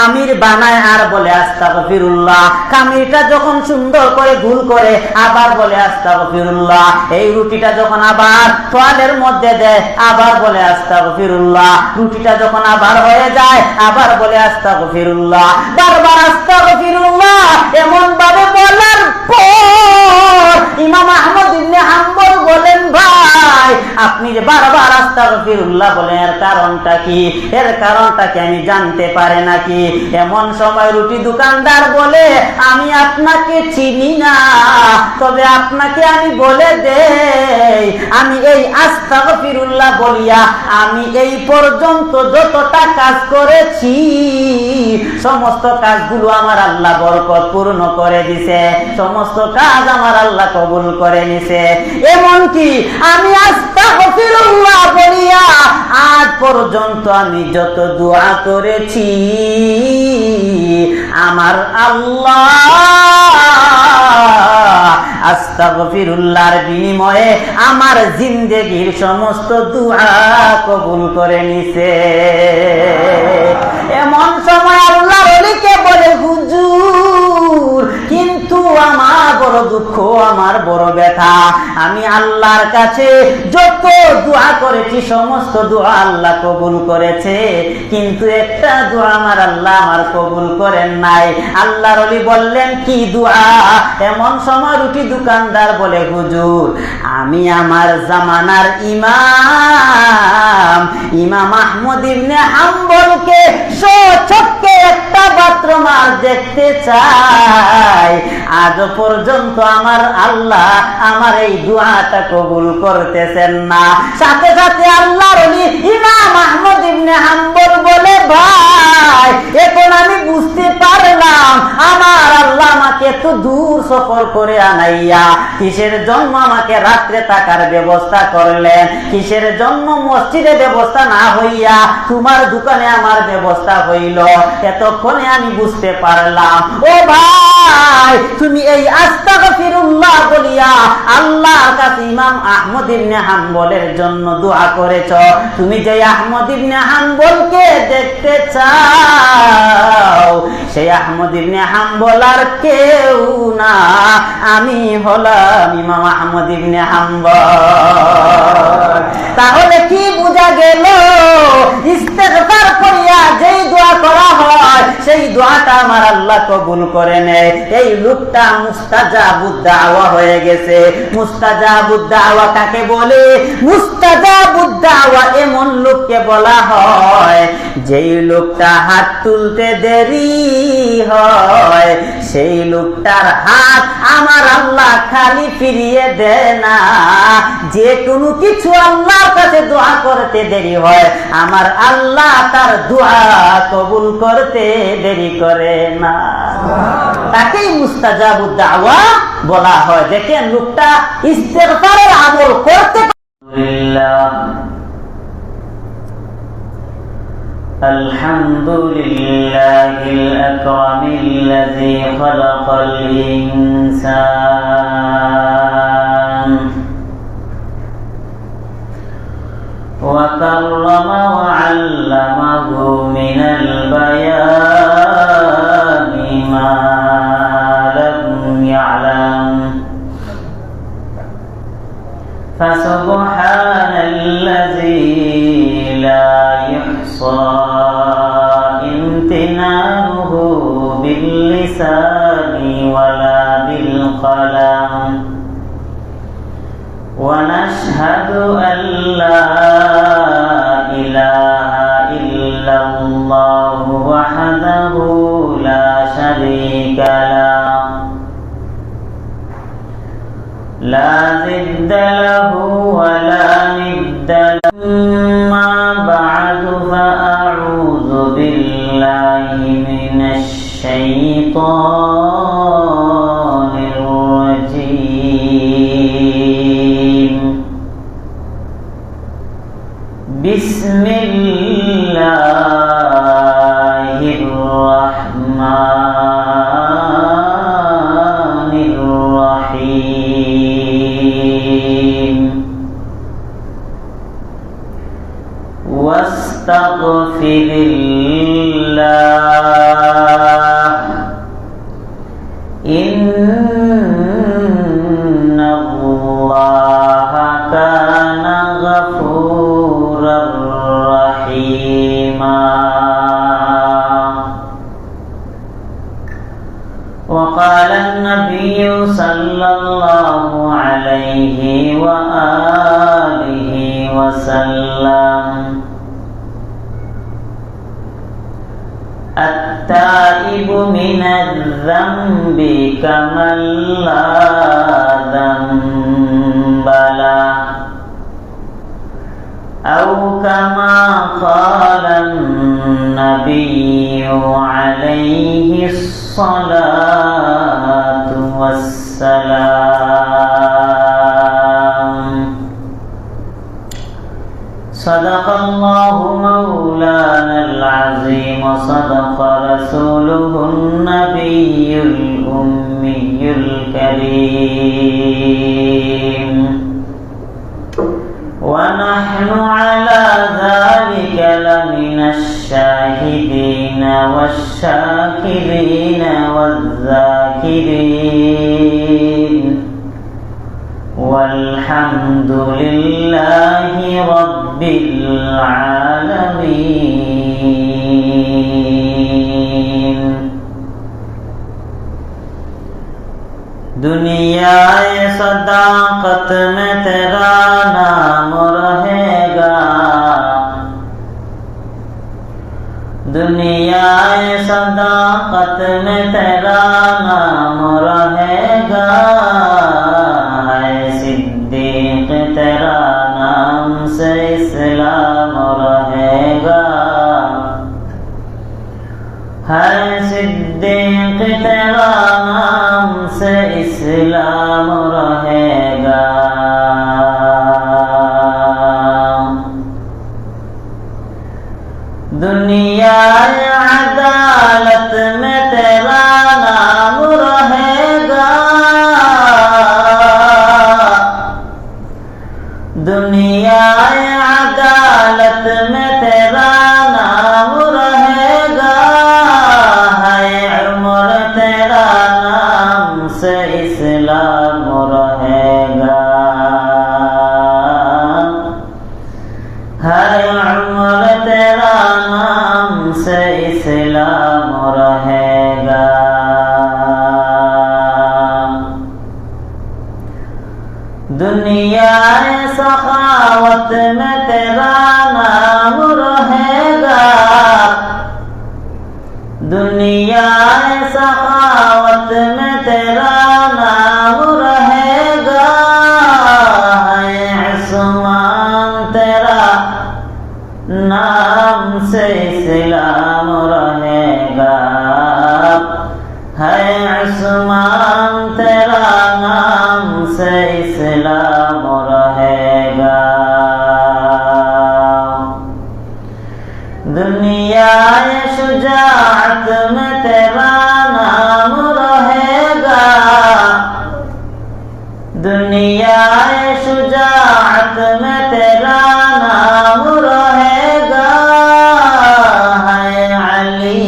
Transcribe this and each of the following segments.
খামির বানায় আর বলে আস্তাগফিরুল্লাহ, খামিরটা যখন সুন্দর করে ভুল করে আবার বলে আস্তাগফিরুল্লাহ, এই রুটিটা যখন আবার তোয়ালের মধ্যে দেয় আবার বলে আস্তাগফিরুল্লাহ, রুটিটা যখন আবার হয়ে যায় আবার বলে আস্তাগফিরুল্লাহ, বারবার আস্তাগফিরুল্লাহ এমন ভাবে বলার পর ইমাম আহমদ ইবনে হাম্বল বলেন, ভাই আপনি যে বারবার আস্তাগফিরুল্লাহ বলেন এর কারণটা কি, এর কারণটা কি আমি জানতে পারি নাকি? এমন সময় রুটি দোকানদার বলে, আমি আপনাকে চিনি না, তবে আপনাকে আমি বলে দেই, আমি এই আস্তাগফিরুল্লাহ বলিয়া আমি এই পর্যন্ত যতটা কাজ করেছি সমস্ত কাজগুলো আমার আল্লাহ বরকত পূর্ণ করে দিছে, সমস্ত কাজ আমার আল্লাহ কবুল করে নিছে। এমনকি আমি আস্তাগফিরুল্লাহ বলিয়া আজ পর্যন্ত আমি যত দোয়া করেছি আমার আল্লাহ আস্তাগফিরুল্লাহর বিনিময়ে আমার জিন্দেগির সমস্ত দোয়া কবুল করে নিছে। এমন সময় আল্লাহর ওলিকে বলে, হুজুর কিন্তু আমার বড় দুঃখ, আমার বড় ব্যথা, আমি আল্লাহর কাছে যত দোয়া করেছি সমস্ত দোয়া আল্লাহ কবুল করেছে, কিন্তু একটা দোয়া আমার আল্লাহ আমার কবুল করেন নাই। আল্লাহর ওলি বললেন, কি দোয়া? এমন সময় রুটি দোকানদার বলে, হুজুর আমি আমার জামানার ইমাম আহমদ ইবনে হাম্বলকে সচক্ষে একটা বাথরুম আর দেখতে চাই, আজ পর্যন্ত আমার আল্লাহ আমার এই দোয়াটা কবুল করতেছেন না। সাথে সাথে আল্লাহর ওলি ইমাম আহমদ ইবনে হাম্বল বলে, ভাই এখন আমি বুঝতে পারলাম আমার আল্লাহ আমাকে এত দূর সফর করে আনাইয়া কিসের জন্য আমাকে রাত্রে থাকার ব্যবস্থা করলেন, কিসের জন্য মসজিদে ব্যবস্থা না হইয়া তোমার দোকানে আমার ব্যবস্থা হইল, এতক্ষণে আমি বুঝতে পারলাম। ও ভাই তুমি এই আস্তাগফিরুল্লাহ বলিয়া আল্লাহর কাছে ইমাম আহমদ ইবনে হাম্বলের জন্য দোয়া করেছ, তুমি যে আহমদ ইবনে হাম্বলকে দেখতে চাও সেই আহমদ ইবনে হাম্বল আর কেউ না, আমি হলাম ইমাম আহমদ ইবনে হাম্বল। তাহলে কি বোঝা গেল? ইস্তেগফার করিয়া যেই দোয়া করা হয় সেই দোয়াটা আমার আল্লাহ কবুল করে নেয়। এই লোকটা মুস্তাজাবুদ দাওয়া হয়ে গেছে। মুস্তাজাবুদ দাওয়া কাকে বলে? মুস্তাজাবুদ দাওয়া এমন লোককে বলা হয় যেই লোকটা হাত তুলতে দেরি হয়, সেই লোকটার হাত আমার আল্লাহ খালি ফিরিয়ে দেয় না। যে কোনো কিছু আল্লাহর কাছে দোয়া করতে দেরি হয়, আমার আল্লাহ তার দোয়া কবুল করতে দেরি করে না। তাকেই মুস্তাজাবুদ দাওয়া বলা হয়। দেখেন লোকটা ইস্তেগফারের আমল করতে الحمد لله الأكرم الذي خلق الإنسان وكرم وعلمه من البيان ما لم يعلم فسبحان الذي لا يحصى امتنانه باللسان ولا بالقلم ونشهد أن لا إله إلا الله وحده لا شريك له لا ضد له ولا ند له. أما بعد فأعوذ بالله من الشيطان الرجيم. بسم الله الرحمن الرحيم. واستغفر الله সাল্লাল্লাহু আলাইহি ওয়া আলিহি ওয়াসাল্লাম التائب من الذنب كمن لا ذنب له أو كما قال النبي عليه الصلاة والسلام صدق الله مولانا العظيم وصدق رسوله النبي الأمي الكريم ونحن على ذلك لمن الشاهدين والشاكرين والذاكرين والحمد لله رب العالمين दुनिया सदाकत में तेरा नाम रहेगा दुनिया सदाकत में तेरा नाम रहेगा सिद्दीक तेरा नाम से इस्लाम रहेगा है सिद्दीक तेरा नाम से इस्लाम रहेगा दुनिया अदालत में तेरा नाम रहेगा दुनिया अदालत में तेरा नाम रहेगा है उम्र तेरा नाम से इस्लाम रहेगा है उम्र तेरा नाम से इस्लाम रहेगा दुनिया सखावत में तेरा नाम रहेगा दुनिया सखावत में तेरा नाम रहेगा है उस्मान तेरा नाम से इस्लाम रहेगा है उस्मान तेरा नाम से इस्लाम रहेगा दुनिया शुजाअत में तेरा नाम रहेगा दुनिया शुजाअत में तेरा नाम रहेगा है अली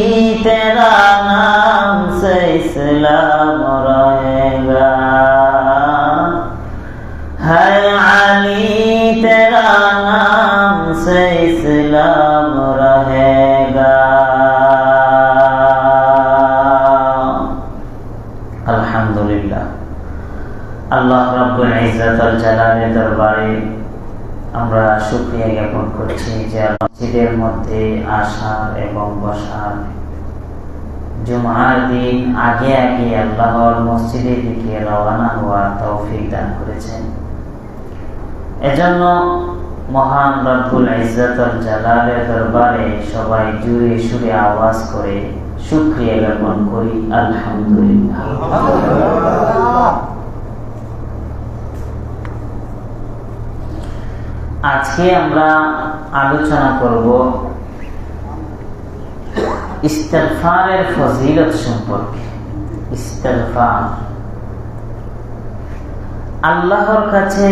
तेरा नाम से इस्लाम रहेगा है अली तेरा नाम से इस्लाम रहेगा अल्हम्दुलिल्लाह আল্লাহ রাব্বুল ইজ্জাতুল জালালের দরবারে আমরা শুকরিয়া জ্ঞাপন করছি যে মসজিদের মধ্যে আসার এবং বসার জুমার দিন আগে আগে আল্লাহর মসজিদের দিকে রওনা হওয়ার তৌফিক দান করেছেন। এজন্য মহান রব্বুল ইজ্জাতুল জালালের দরবারে সবাই জুড়ে সুরে আওয়াজ করে শুকরিয়া জ্ঞাপন করি আলহামদুলিল্লাহ। আজকে আমরা আলোচনা করব ইস্তিগফারের ফজিলত সম্পর্কে। ইস্তিগফার আল্লাহর কাছে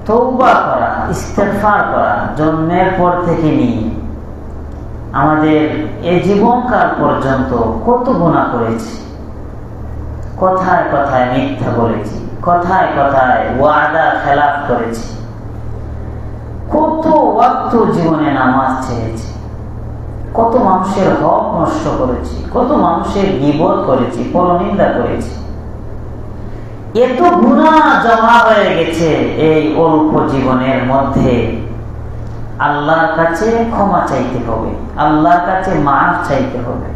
তওবা করা, ইস্তিগফার করা জন্মের পর থেকে নিয়ে আমাদের এই জীবনকাল পর্যন্ত কত গুনাহ করেছি, কথায় কথায় মিথ্যা বলেছি, কথায় কথায় ওয়াদা খেলাফ করেছি, কত ওয়াক্ত জীবনে নামাজ ছেড়েছি, কত মানুষের হক নষ্ট করেছি, কত মানুষের গীবত করেছি, পরনিন্দা করেছি। এত গুনাহ জমা হয়ে গেছে এই অল্প জীবনের মধ্যে। আল্লাহর কাছে ক্ষমা চাইতে হবে, আল্লাহর কাছে মাফ চাইতে হবে।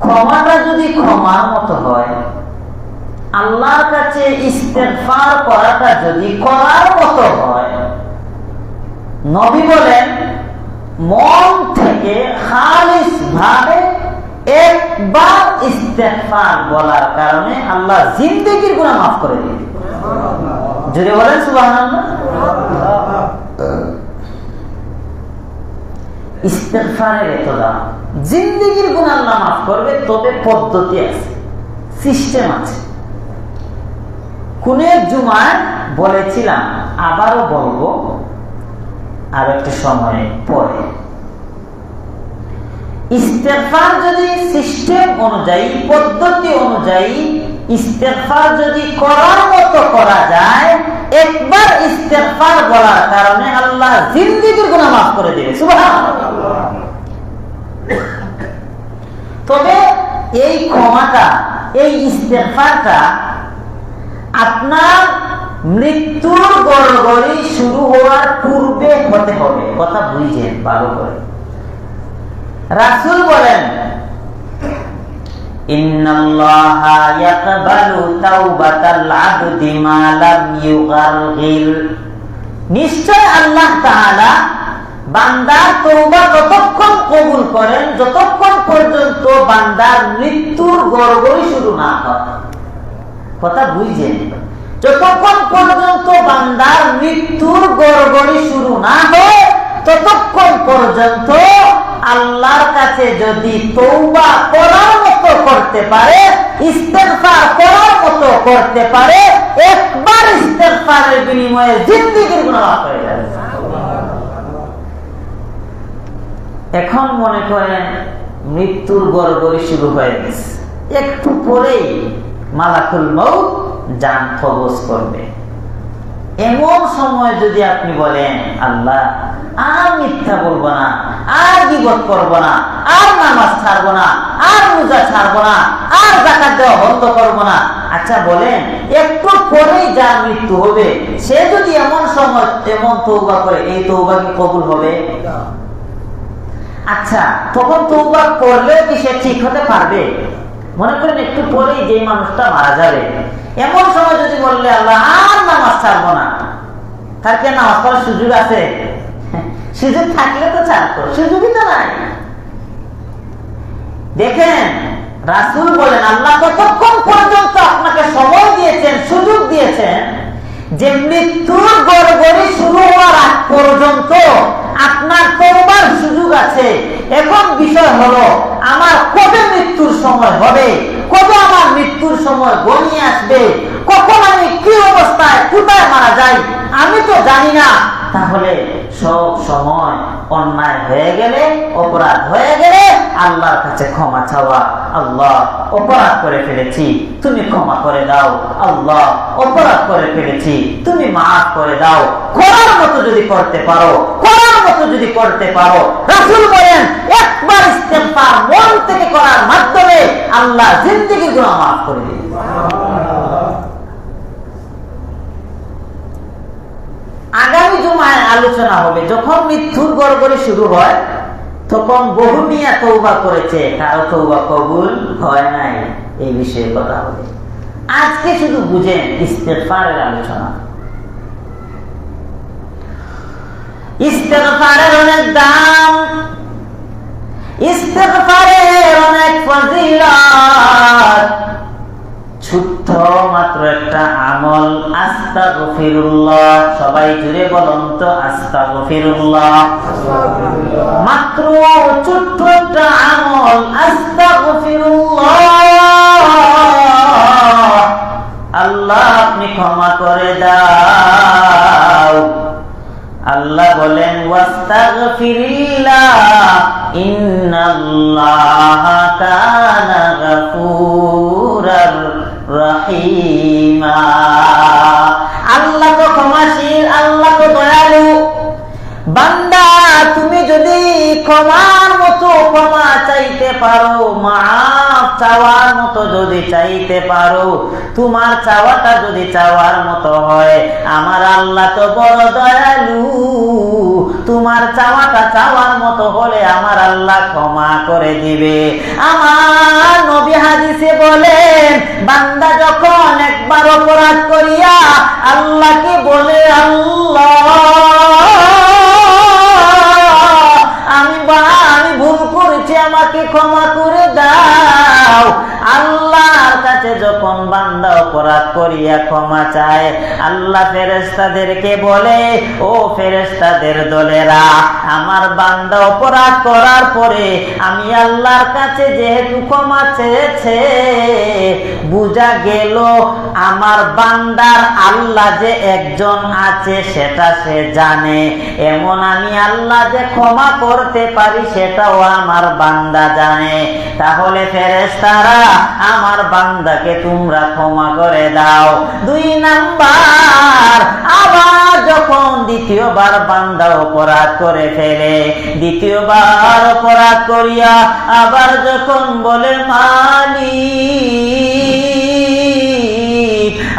ক্ষমাটা যদি ক্ষমার মতো হয়, আল্লাহর কাছে ইস্তেগফার করাটা যদি করার মতো হয়, নবী বলেন মন থেকে খালিস ভাবে একবার ইস্তেগফার বলার কারণে আল্লাহ জিন্দেগির গুনাহ মাফ করে দিবেন। জোরে বলেন সুবহানাল্লাহ। ইস্তেগফারের এত দাম, জিন্দেগির গুনাহ আল্লাহ মাফ করবে, তবে পদ্ধতি আছে, সিস্টেম আছে। কোনের জুমায় বলেছিলাম, আবারও বলবো আর একটু সময় পরে। ইস্তেগফার যদি সিস্টেম অনুযায়ী, পদ্ধতি অনুযায়ী ইস্তেগফার যদি করার মতো করা যায়, একবার ইস্তেগফার বলার কারণে আল্লাহ জিন্দেগির গুনাহ মাফ করে দিবে। সুবহানাল্লাহ। তবে এই ক্ষমাটা, এই ইস্তেগফারটা আপনার মৃত্যুর গড়গড়ি শুরু হওয়ার পূর্বে হতে হবে। কথা বুঝেন ভালো করে। রাসূল বলেন, ইন্নাল্লাহা ইয়াকবালু তাওবাতাল আবদি মা লাম ইউগারগির। নিশ্চয় আল্লাহ তাআলা বান্দার তওবা ততক্ষণ কবুল করেন যতক্ষণ পর্যন্ত বান্দার মৃত্যুর গড়গড়ি শুরু না হয়। কথা বুঝেন, যতক্ষণ পর্যন্ত বান্দার মৃত্যুর গড়গড়ি শুরু না হয় ততক্ষণ পর্যন্ত আল্লাহর কাছে যদি তওবা করার মতো করতে পারে, ইস্তেগফার করার মতো করতে পারে, একবার ইস্তেগফারের বিনিময়ে জিন্দেগির গুনাহ মাফ হয়ে যাবে। এখন মনে করেন মৃত্যুর গড়গড়ি শুরু হয়ে গেছে, একটু পরেই মালাকুল মউত জান কবজ করবে। এমন সময় যদি আপনি বলেন, আল্লাহ আর মিথ্যা বলবো না, আর গীবত করবো না, আর নামাজ ছাড়বো না, আর রোজা ছাড়বো না, আর যাকাত দেওয়া বন্ধ করবো না, আচ্ছা বলেন একটু পরেই যার মৃত্যু হবে, সে যদি এমন সময় এমন তওবা করে, এই তওবা কি কবুল হবে? আচ্ছা, তখন তওবা করলেও কি সে ঠিক হতে পারবে? মনে করেন একটু পরেই যে মানুষটা মারা যাবে, এমন সময় যদি বললে আল্লাহ আর নামাজ ছাড়বো না, তার কি নামাজ পড়ার সুযোগ আছে? সুযোগ থাকলে তো ছাড়তো, সুযোগই তো নাই। দেখেন রাসূল বলেন, আল্লাহ ততক্ষণ পর্যন্ত আপনাকে সময় দিয়েছেন, সুযোগ দিয়েছেন, যে মৃত্যুর গড়গড়ি শুরু হওয়ার আগ পর্যন্ত আপনার তওবার সুযোগ আছে। এখন বিষয় হলো আমার কবে মৃত্যুর সময় হবে, কবে আমার মৃত্যুর সময় ঘনিয়ে আসবে, কখন আমি কি অবস্থায় কোথায় মারা যাই আমি তো জানি না। তাহলে সব সময় অন্যায় হয়ে গেলে, অপরাধ হয়ে গেলে আল্লাহর কাছে ক্ষমা চাওয়া, আল্লাহ অপরাধ করে ফেলেছি তুমি ক্ষমা করে দাও, আল্লাহ অপরাধ করে ফেলেছি তুমি মাফ করে দাও। করার মতো যদি করতে পারো, করার মতো যদি করতে পারো, রাসূল বলেন একবার ইস্তেগফার মন থেকে করার মাধ্যমে আল্লাহ জিন্দেগির গুনাহ মাফ করে দিবেন। আগামী জুমায় আলোচনা হবে, যখন মৃত্যুর গড়গড়ি শুরু হয় তখন বহু মিয়া তওবা করেছে, কারো তওবা কবুল হয় নাই, এই বিষয়ে কথা হবে। আজকে শুধু বুঝেন ইস্তেগফারের আলোচনা। ইস্তেগফারের অনেক দাম, ইস্তেগফারের অনেক ফজিলত। ছোট্ট মাত্র একটা আমল আস্তাগফিরুল্লাহ, সবাই জুড়ে বলুন তো আস্তাগফিরুল্লাহ। মাত্র ছোট্ট একটা আমল আস্তাগফিরুল্লাহ, আল্লাহ আপনি ক্ষমা করে দাও। আল্লাহ বলেন ওয়াস্তাগফিরিল্লাহ ইন্নাল্লাহা কানা গফুরার রহিমা। আল্লাহ তো ক্ষমাশীল, আল্লাহ তো দয়ালু। বান্দা তুমি যদি ক্ষমার চাইতে পারো, মাফ চাওয়ার মতো যদি চাইতে পারো, তোমার চাওয়াটা যদি চাওয়ার মতো হয়, আমার আল্লাহ তো বড় দয়ালু, তোমার চাওয়াটা চাওয়ার মতো হলে আমার আল্লাহ ক্ষমা করে দিবে। আমার নবী হাদিসে বলেন, বান্দা যখন একবার অপরাধ করিয়া আল্লাহকে বলে, আল্লাহ আমি ভুল করেছি, আমাকে ক্ষমা করে দাও, আল্লাহর কাছে যখন বান্দা অপরাধ করিয়া ক্ষমা চায়, আল্লাহ ফেরেশতাদেরকে বলে, ও ফেরেশতাদের দলেরা, আমার বান্দা অপরাধ করার পরে আমি আল্লাহর কাছে যেহেতু ক্ষমা চেয়েছে, বুঝা গেল আমার বান্দার আল্লাহ যে একজন আছে সেটা সে জানে, এমন আমি আল্লাহ যে ক্ষমা করতে পারি সেটাও আমার বান্দা জানে। তাহলে ফেরেশতারা আমার বান্দাকে তোমরা ক্ষমা করে দাও। 2 নাম্বার, আবার যখন দ্বিতীয়বার বান্দা অপরাধ করে ফেলে, দ্বিতীয়বার অপরাধ করিয়া আবার যখন বলে, মালিক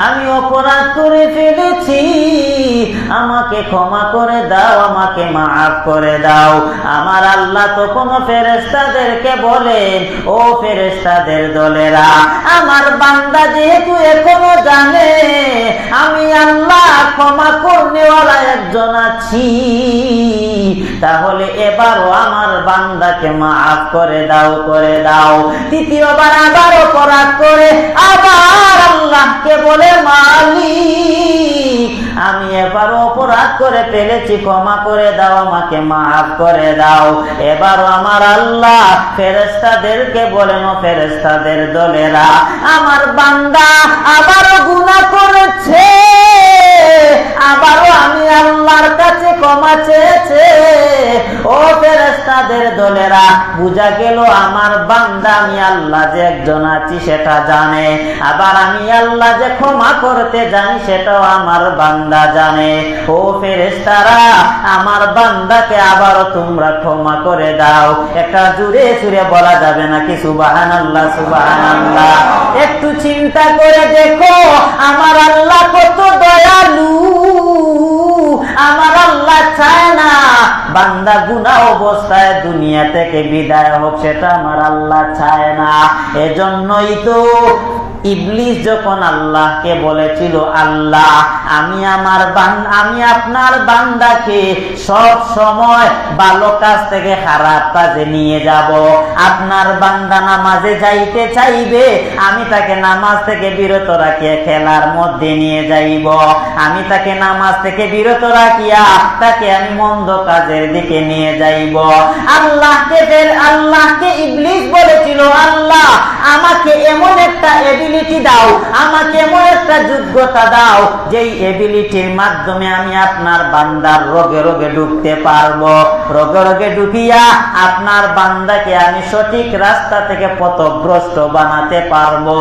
আমি অপরাধ করে ফেলেছি, আমাকে ক্ষমা করে দাও, আমাকে মাফ করে দাও, আমার আল্লাহ তখন ফেরেশতাদেরকে বলেন, ও ফেরেশতাদের দলেরা, আমার বান্দা যেহেতু এখনো জানে আমি আল্লাহ ক্ষমা করনেওয়ালা একজন আছি, তাহলে এবারও আমার বান্দাকে মাফ করে দাও, করে দাও। তৃতীয়বার আবার অপরাধ করে আবার আল্লাহকে বলে, মালিক আমি এবার অপরাধ করে ফেলেছি, ক্ষমা করে দাও, আমাকে মাফ করে দাও। এবারও আমার আল্লাহ ফেরেশতাদেরকে বলেন, ও ফেরেশতাদের দলেরা, আমার বান্দা আবারও গুনাহ করেছে, আবারও আমি আল্লাহর কাছে ক্ষমা চেয়েছে, ও ফেরেশতাদের দলেরা, বুঝা গেল আমার বান্দা আমি আল্লাহ যে একজন আছি সেটা জানে, আবার আমি আল্লাহ যে ক্ষমা করতে জানি সেটাও আমার বান্দা জানে। ও ফেরেশতারা, আমার বান্দাকে আবারও তোমরা ক্ষমা করে দাও। একটা জুড়ে সুরে বলা যাবে নাকি সুবহানাল্লাহ, সুবহানাল্লাহ? একটু চিন্তা করে দেখো আমার আল্লাহ কত দয়ালু, আমার আল্লাহ চায় না বান্দা গুনাহ অবস্থায় দুনিয়া থেকে বিদায় হোক, সেটা আমার আল্লাহ চায় না। এজন্যই তো ইবলিস যখন আল্লাহকে বলেছিল, আল্লাহ আমি আপনার বান্দাকে সব সময় ভালো কাজ থেকে খারাপ কাজে নিয়ে যাব, আপনার বান্দা নামাজে যাইতে চাইবে, আমি তাকে নামাজ থেকে বিরত রাখিয়া খেলার মধ্যে নিয়ে যাইব, আমি তাকে নামাজ থেকে বিরত রাখিয়া তাকে আমি মন্দ কাজের দিকে নিয়ে যাইব। আল্লাহকে ইবলিস বলেছিল, আল্লাহ আমাকে এমন একটা এবিলিটি দাও, আমাকে এমন একটা যোগ্যতা দাও যেই এবিলিটির মাধ্যমে আমি আপনার বান্দার রোগে রোগে ঢুকতে পারবো, রোগে রোগে ঢুকিয়া আপনার বান্দাকে আমি সঠিক রাস্তা থেকে পথভ্রষ্ট বানাতে পারবো।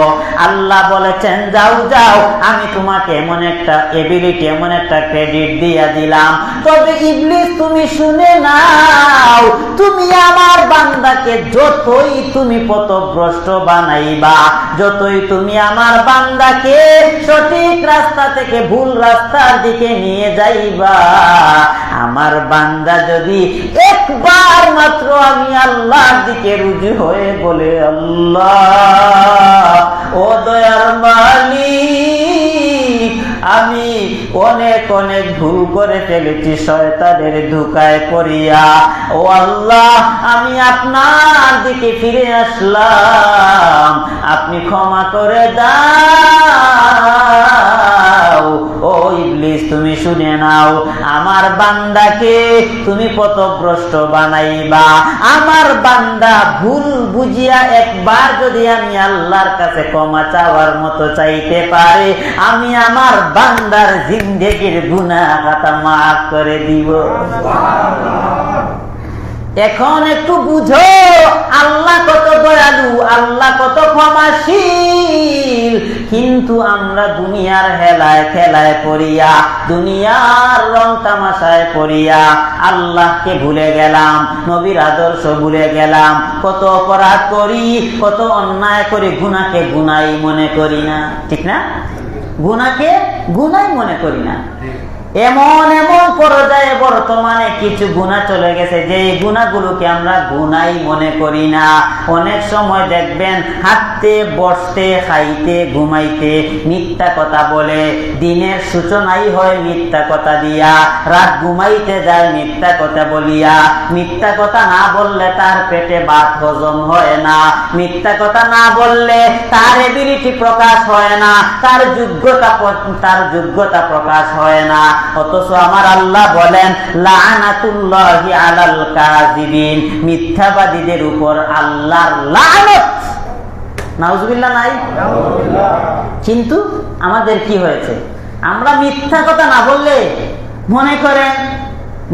আল্লাহ বলেছেন, যাও যাও, আমি তোমাকে এমন একটা এবিলিটি, এমন একটা ক্রেডিট দিয়া দিলাম। তবে ইবলিস তুমি শুনে নাও, তুমি আমার বান্দাকে যতই তুমি পথভ্রষ্ট বানাইবা, যতই তুমি আমার বান্দাকে সঠিক রাস্তা থেকে ভুল রাস্তার দিকে নিয়ে যাইবা, আমার বান্দা যদি একবার মাত্র আমি আল্লাহর দিকে রুজু হয়ে বলে, আল্লাহ ও দয়ার মালিক আমি অনেক অনেক ভুল করে ফেলেছি শয়তানের ধোঁকায় পড়িয়া, ও আল্লাহ আমি আপনার দিকে ফিরে আসলাম, আপনি ক্ষমা করে দাও। ও ইবলিস তুমি শুনে নাও, আমার বান্দাকে তুমি পথভ্রষ্ট বানাইবা, আমার বান্দা ভুল বুঝিয়া একবার যদি আমি আল্লাহর কাছে ক্ষমা চাওয়ার মতো চাইতে পারে, আমি আমার বান্দার জিন্দেগির গুনাহ খাতা মাফ করে দিব। এখন একটু বুঝো আল্লাহ কত দয়ালু, আল্লাহ কত ক্ষমাশীল। কিন্তু আমরা দুনিয়ার হেলায় খেলায় পড়িয়া, দুনিয়ার রং তামাশায় পড়িয়া আল্লাহকে ভুলে গেলাম, নবীর আদর্শ ভুলে গেলাম। কত অপরাধ করি, কত অন্যায় করি, গুনাহকে গুনাই মনে করি না, ঠিক না? গুনাহকে গুনাই মনে করি না। এমন এমন পর্যায়ে বর্তমানে কিছু গুনাহ চলে গেছে যে গুনাহগুলোকে আমরা গুনাই মনে করি না। অনেক সময় দেখবেন হাঁটতে, বসতে, খাইতে, ঘুমাইতে মিথ্যা কথা বলে। দিনের সূচনাই হয় মিথ্যা কথা দিয়া, রাত ঘুমাইতে যায় মিথ্যা কথা বলিয়া। মিথ্যা কথা না বললে তার পেটে ভাত হজম হয় না, মিথ্যা কথা না বললে তার এবিলিটি প্রকাশ হয় না, তার যোগ্যতা প্রকাশ হয় না। অথচ আমার আল্লাহ বলেন লাআনাতুল্লাহি আলাল কাযিবিন, মিথ্যাবাদীদের উপর আল্লাহর লানত। নাউজুবিল্লাহ নাই? কিন্তু আমাদের কি হয়েছে? আমরা মিথ্যা কথা না বললে মনে করেন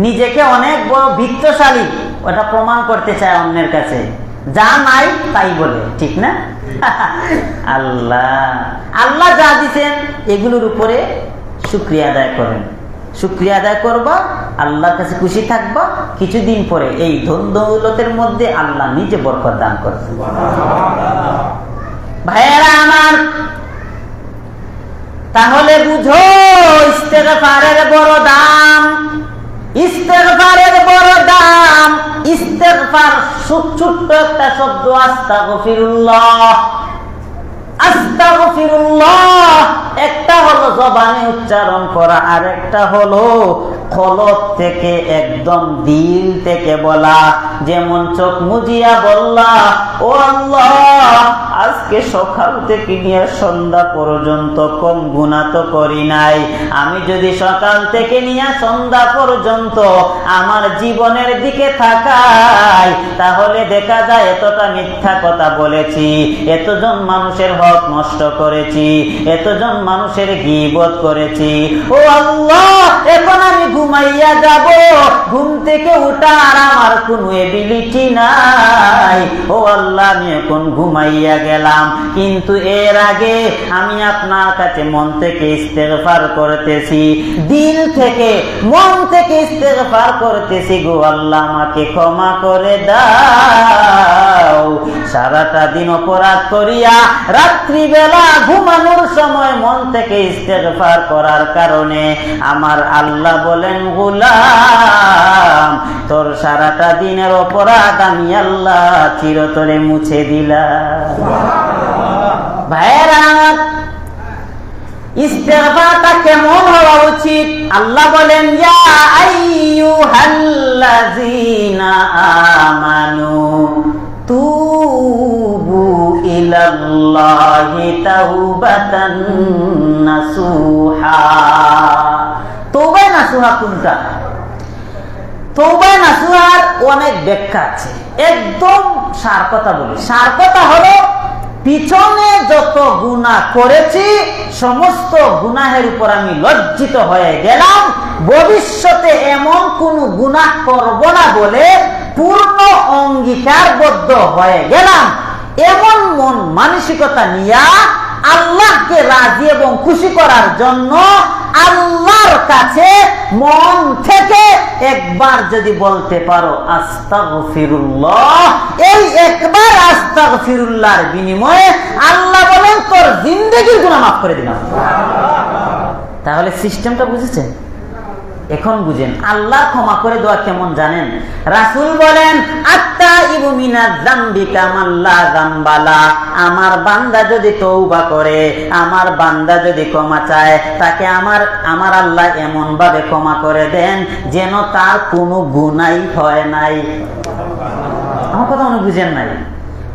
নিজেকে অনেক বড় বিত্তশালী, ওটা প্রমাণ করতে চায় অন্যের কাছে, যা নাই তাই বলে, ঠিক না? আল্লাহ যা দিচ্ছেন এগুলোর উপরে শুকরিয়া আদায় করেন। শুকরিয়া আদায় করবা, আল্লাহর কাছে খুশি থাকবা, কিছুদিন পরে এই ধন দৌলতের মধ্যে আল্লাহ নিজে বরকত দান করবে। ভাইয়েরা আমার, তাহলে বুঝো ইস্তেগফারের বড় দাম, ইস্তেগফারের বড় দাম। ইস্তেগফার ছোট্ট একটা শব্দ, আস্তাগফিরুল্লাহ। আস্তাগফিরুল্লাহ একটা হলো জবানে উচ্চারণ করা, আর একটা হলো কলব থেকে একদম দিল থেকে বলা। যেমন চোখ মুজিয়া বললা, ও আল্লাহ আজকে সকাল থেকে নিয়ে সন্ধ্যা পর্যন্ত কম গুনাহ তো করি নাই। আমি যদি সকাল থেকে নিয়ে সন্ধ্যা পর্যন্ত আমার জীবনের দিকে তাকাই, তাহলে দেখা যায় এতটা মিথ্যা কথা বলেছি, এতজন মানুষের হক নষ্ট করেছি, এতজন মানুষের গীবত করেছি। ও আল্লাহ এখন আমি ঘুমাইয়া যাব, ঘুম থেকে উঠার আমার কোনো এবিলিটি নাই। ও আল্লাহ আমি এখন ঘুমাইয়া গেলাম, কিন্তু এর আগে আমি আপনার কাছে মন থেকে ইস্তেগফার করতেছি, দিল থেকে মন থেকে ইস্তেগফার করতেছি, গো আল্লাহ আমাকে ক্ষমা করে দাও। সারাটা দিন অপরাধ করিয়া রাত্রিবেলা ঘুমানোর সময় মন থেকে ইস্তেগফার করার কারণে আমার আল্লাহ বলেন, গোলাম তোর সারাটা দিনের অপরাধ আমি আল্লাহ চিরতরে মুছে দিলাম। ভাইয়েরা, ইস্তেগফারটা কেমন হওয়া উচিত? আল্লাহ বলেন, ইয়া আইয়ুহাল্লাযীনা আমানু তুবু ইলাল্লাহি তাওবাতান নাসুহা। তওবা নাসুহা কোনটা? তওবা নাসুহার অনেক ব্যাখ্যা আছে, একদম সার কথা বলি। সার কথা হলো পিছনে যত গুনাহ করেছি সমস্ত গুনাহের উপর আমি লজ্জিত হয়ে গেলাম, ভবিষ্যতে এমন কোন গুনাহ করব না বলে পূর্ণ অঙ্গীকারবদ্ধ হয়ে গেলাম। এমন মন মানসিকতা নিয়ে আল্লাহকে রাজি এবং খুশি করার জন্য আল্লাহর কাছে মন থেকে একবার যদি বলতে পারো আস্তাগফিরুল্লাহ, এই একবার আস্তাগফিরুল্লাহর বিনিময়ে আল্লাহ বলেন তোর জিন্দেগির গুনাহ মাফ করে দিলাম। তাহলে সিস্টেমটা বুঝেছেন? এখন বুঝেন আল্লাহ ক্ষমা করে দেওয়া কেমন জানেন? রাসূল বলেন, আত্তাইবু মিনাজ যামবি কামান লা যামবালা। আমার বান্দা যদি তওবা করে, আমার বান্দা যদি ক্ষমা চায়, তাকে আমার আল্লাহ এমন ভাবে ক্ষমা করে দেন যেন তার কোনো গুনাহই হয় নাই। আমার কথা মনে বুঝেন নাই?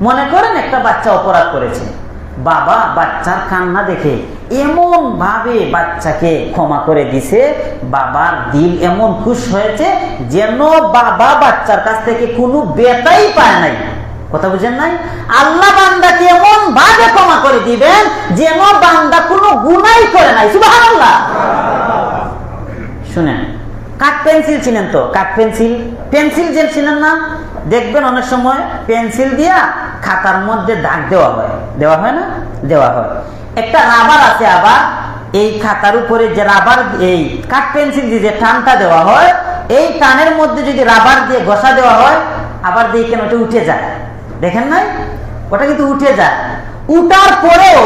মনে করেন একটা বাচ্চা অপরাধ করেছে, বাবা বাচ্চার কান্না দেখে এমন ভাবে বাচ্চাকে ক্ষমা করে দিছে, বাবার দিল এমন খুশ হয়েছে যেন বাবা বাচ্চার কাছ থেকে কোনো বেতাই পায় নাই। কথা বুঝেন নাই? আল্লাহ বান্দাকে এমন ভাবে ক্ষমা করে দিবেন যেন বান্দা কোনো গুনাহই করে নাই। সুবহানাল্লাহ। শুনেন, কাঠ পেন্সিল ছিলেন তো, কাঠ পেন্সিল, পেন্সিল যে ছিলেন না, দেখবেন অনেক সময় পেন্সিল দিয়া খাতার মধ্যে দাগ দেওয়া হয়, দেওয়া হয় না, দেওয়া হয়। একটা রাবার আছে আবার, এই খাতার উপরে যে রাবার, এই কাঠ পেন্সিল দিয়ে যে টানটা দেওয়া হয়, এই টানের মধ্যে যদি রাবার দিয়ে ঘষা দেওয়া হয়, আবার দেখেন ওটা উঠে যায়, দেখেন নাই, ওটা কিন্তু উঠে যায়। উঠার পরেও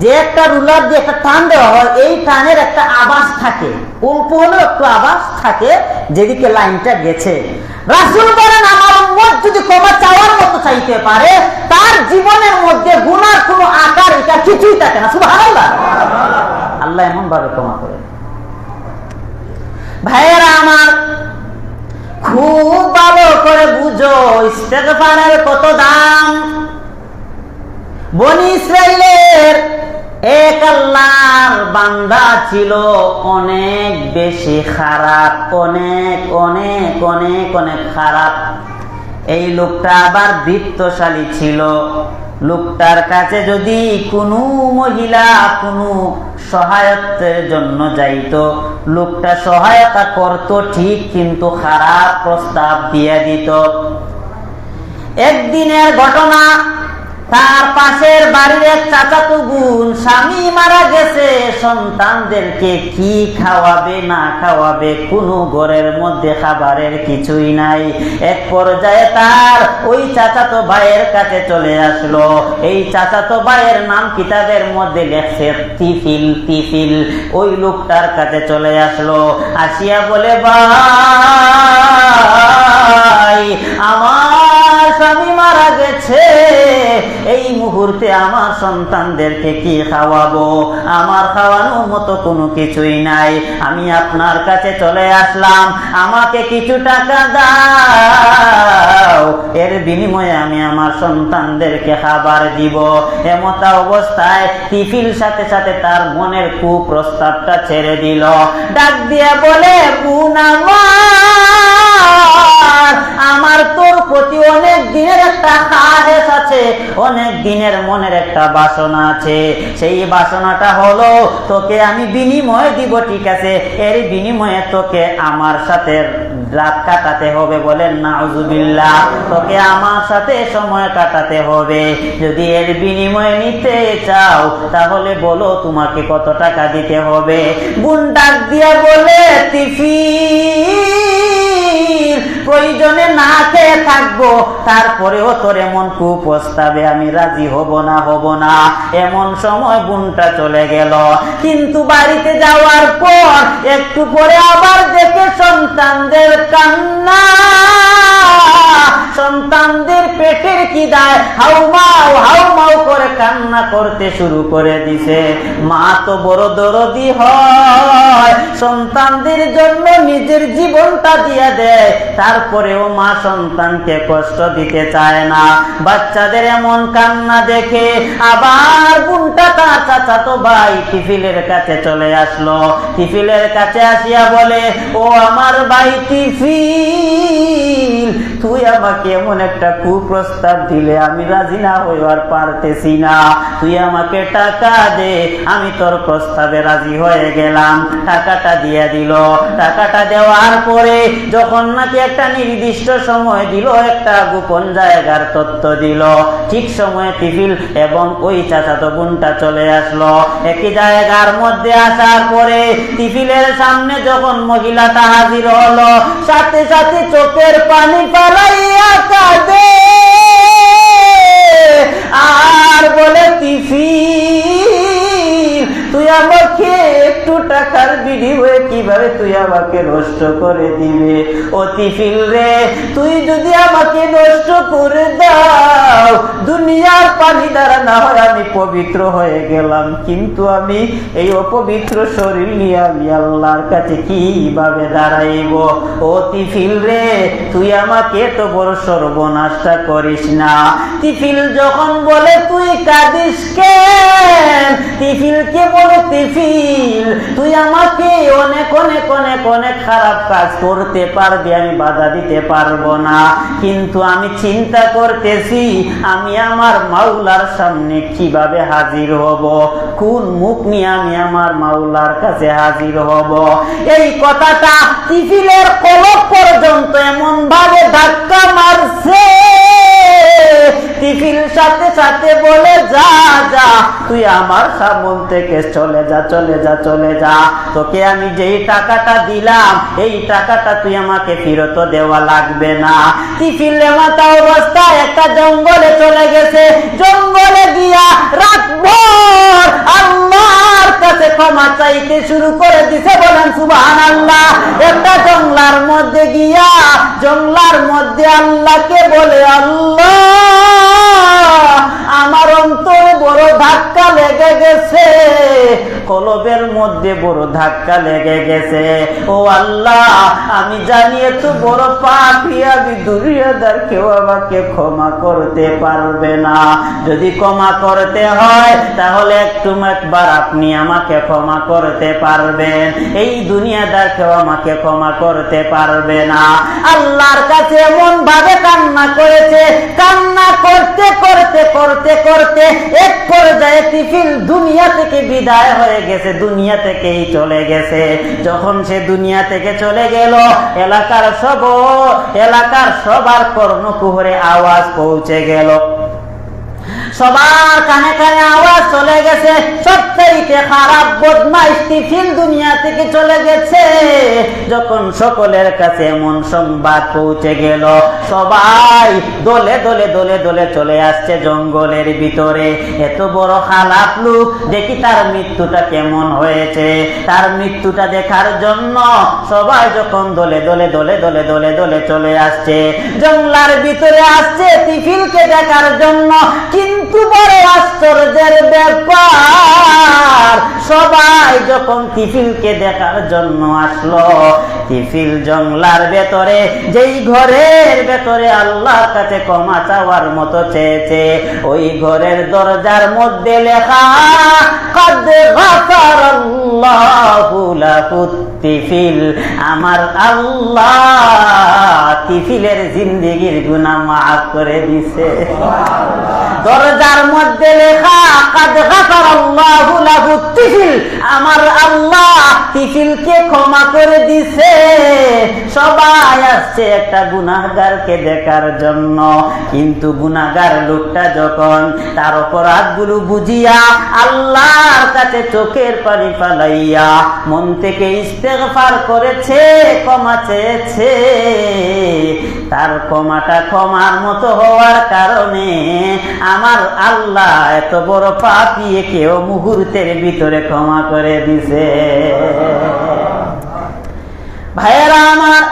যে একটা রুলার দিয়ে একটা টান দেওয়া হয়, এই টানের একটা আভাস থাকে, অল্প হলেও একটু আভাস থাকে যেদিকে লাইনটা গেছে। রাসূল বলেন আমার উম্মত যদি ক্ষমা চাওয়ার মতো চাইতে পারে, তার জীবনের মধ্যে গুনার কোনো আকার এটা কিছুই থাকে না। সুবহানাল্লাহ, আল্লাহ এমন ভাবে ক্ষমা করে। ভাইয়েরা আমার, খুব ভালো করে বুঝো ইস্তেগফারের কত দাম। বনি ইসরাইলের এক আল্লাহর বান্দা ছিল অনেক বেশি খারাপ, অনেক অনেক অনেক অনেক খারাপ। এই লোকটা আবার বৃত্তশালী ছিল। লোকটার কাছে যদি কোনো মহিলা কোনো সহায়তার জন্য যাইতো, লোকটা সহায়তা করত ঠিক, কিন্তু খারাপ প্রস্তাব দিয়ে দিত। একদিনের ঘটনা, তার পাশের বাড়ির এক চাচাতো বোন, স্বামী মারা গেছে, সন্তানদেরকে কি খাওয়াবে না খাওয়াবে, কোনো ঘরের মধ্যে খাবারের কিছুই নাই। এক পর্যায়ে তার ওই চাচাতো ভাইয়ের কাছে চলে আসলো। এই চাচাতো ভাইয়ের নাম কিতাবের মধ্যে লেখছে তিফিল, তিফিল। ওই লোকটার কাছে চলে আসলো, আসিয়া বলে, ভাই আমার স্বামী মারা গেছে, এই মুহূর্তে আমার সন্তানদেরকে কি খাওয়াবো, আমার খাওয়ানোর মতো কোনো কিছুই নাই, আমি আপনার কাছে চলে আসলাম, আমাকে কিছু টাকা দাও, এর বিনিময়ে আমি আমার সন্তানদেরকে খাবার দিব। এমতা অবস্থায় তিফিল সাথে সাথে তার মনের কুপ্রস্তাবটা ছেড়ে দিল, ডাক দিয়া বলে, বোন আমার তোর প্রতি অনেক দিনের একটা খাহেস আছে, অনেক দিনের মনের একটা বাসনা আছে। সেই বাসনাটা হলো তোকে আমি বিনিময় দিব, ঠিক আছে, এর বিনিময়ে তোকে আমার সাথে রাত কাটাতে হবে। বলেন নাউজুবিল্লাহ, তোকে আমার সাথে সময় কাটাতে হবে। যদি এর বিনিময়ে নিতে চাও তাহলে বলো তোমাকে কত টাকা দিতে হবে। বোন ডাক দিয়া বলে, তিফিল, প্রয়োজনে না খেয়ে থাকবো, তারপরেও তোর এমন কুপ্রস্তাবে আমি রাজি হব না, হব না। এমন সময় বোনটা চলে গেল। কিন্তু বাড়িতে যাওয়ার পর একটু পরে আবার দেখে সন্তানদের কান্না, সন্তানদের পেটের খিদায় হাউমাউ হাউমাউ করে কান্না করতে শুরু করে দিছে। মা তো বড় দরদি হয়, সন্তানদের জন্য নিজের জীবনটা দিয়ে দেয়, তারপরেও মা সন্তানকে কষ্ট দিতে চায় না। বাচ্চাদের এমন কান্না দেখে আবার বোনটা তার চাচাতো ভাই তিফিলের কাছে চলে আসলো। তিফিলের কাছে আসিয়া বলে, ও আমার ভাই তিফিল, তুই আমাকে এমন একটা কুপ্রস্তাব দিলে আমি রাজি না হইবার পারতেছি না, তুই আমাকে টাকা দে, আমি তোর প্রস্তাবে রাজি হয়ে গেলাম। টাকাটা দিয়ে দিল। টাকাটা দেওয়ার পরে যখন নাকি একটা নির্দিষ্ট সময় দিল, একটা গোপন জায়গার তথ্য দিল, ঠিক সময়ে তিফিল এবং ওই চাচাতো বোনটা চলে আসলো। একই জায়গার মধ্যে আসার পরে তিফিলের সামনে যখন মহিলাটা হাজির হলো, সাথে সাথে চোখের পানি পালাইয়া কাঁদে আর বলে, তিফিল, তুই আমাকে একটু টাকার বিনিময়ে কিভাবে তুই আমাকে নষ্ট করে দিবে? ও তিফিল রে, তুই যদি আমাকে নষ্ট করে দাও, দুনিয়ার পানি দ্বারা না হয় আমি পবিত্র হয়ে গেলাম, কিন্তু আমি এই অপবিত্র শরীর নিয়ে আমি আল্লাহর কাছে কিভাবে দাঁড়াইব? ও তিফিল রে, তুই আমাকে এত বড় সর্বনাশটা করিস না। তিফিল যখন বলে, তুই কাঁদিস কেন? তিফিলকে বলে, তিফিল, তুই আমাকে অনেক অনেক অনেক অনেক খারাপ কাজ করতে পারবি, আমি বাধা দিতে পারবো না, কিন্তু আমি চিন্তা করতেছি আমি আমার মাওলার সামনে কিভাবে হাজির হব, কোন মুখ নিয়ে আমি আমার মাওলার কাছে হাজির হব। এই কথাটা তিফিলের কলব পর্যন্ত এমন ভাবে ধাক্কা মারছে, তিফিল সাথে সাথে বলে, যা যা তুই আমার সামন থেকে চলে যা, চলে যা, চলে যা। তোকে আমি যেই টাকাটা দিলাম এই টাকাটা তুই আমাকে ফেরত দেওয়া লাগবে না। তিফিল মাথা অবস্থায় একটা জঙ্গলে চলে গেছে। জঙ্গলে গিয়া রাতভর আল্লাহর কাছে ক্ষমা চাইতে শুরু করে দিছে। বলেন সুবহানাল্লাহ। একটা জঙ্গলার মধ্যে গিয়া জঙ্গলার মধ্যে আল্লাহকে বলে, আল্লাহ আমার অন্তরে বড় ধাক্কা লেগে গেছে, কলবের মধ্যে বড় ধাক্কা লেগে গেছে। ও আল্লাহ, আমি জানি এত বড় পাপী, আমি দুনিয়াদার, কেউ আমাকে ক্ষমা করতে পারবে না। যদি ক্ষমা করতে হয় তাহলে একবার আপনি আমাকে ক্ষমা করতে পারবেন, এই দুনিয়াদার কেউ আমাকে ক্ষমা করতে পারবে না। আল্লাহর কাছে এমন ভাবে কান্না করেছে, কান্না করতে করতে করতে করতে এক পর্যায়ে তিফিল দুনিয়া থেকে বিদায় হয়ে গেছে, দুনিয়া থেকেই চলে গেছে। যখন সে দুনিয়া থেকে চলে গেল, এলাকার সবার কর্ণকুহরে আওয়াজ পৌঁছে গেল, সবার কানে কানে আওয়াজ চলে গেছে, সবথেকে খারাপ বদমাইশ তিফিল দুনিয়া থেকে চলে গেছে। যখন সকলের কাছে এমন সংবাদ পৌঁছে গেল, সবাই দলে দলে দলে দলে চলে আসছে জঙ্গলের ভিতরে। এত বড় খারাপ লোক, দেখি তার মৃত্যুটা কেমন হয়েছে। তার মৃত্যুটা দেখার জন্য সবাই যখন দলে দলে দলে দলে দলে দলে চলে আসছে, জঙ্গলার ভিতরে আসছে তিফিলকে দেখার জন্য। কিন্তু বড় আশ্চর্যের ব্যাপার, সবাই যখন তিফিলকে দেখার জন্য আসলো, তিফিল জঙ্গলার ভেতরে যেই ঘরের ভেতরে আল্লাহর কাছে ক্ষমা চাওয়ার মতো চেয়েছে, ওই ঘরের দরজার মধ্যে লেখা, কদ গাফারাল্লাহু লাহু তিফিল, আমার আল্লাহ তিফিলের জিন্দেগির গুনাহ মাফ করে দিয়েছে। দরজার মধ্যে লেখা, কদ গাফারাল্লাহু লাহু তিফিল, আমার আল্লাহ তিফিলকে ক্ষমা করে দিয়েছে। সবাই আসছে একটা গুনাহগারকে দেখার জন্য, কিন্তু গুনাহগার লোকটা যখন তার অপরাধগুলো বুঝিয়া আল্লাহর কাছে চোখের পানি ফালাইয়া মন থেকে ইস্তেগফার করেছে, ক্ষমা চেয়েছে, তার ক্ষমাটা ক্ষমার মতো হওয়ার কারণে আমার আল্লাহ এত বড় পাপী কেউ মুহূর্তের ভিতরে ক্ষমা করে দিছে। ভাইয়েরা আমার,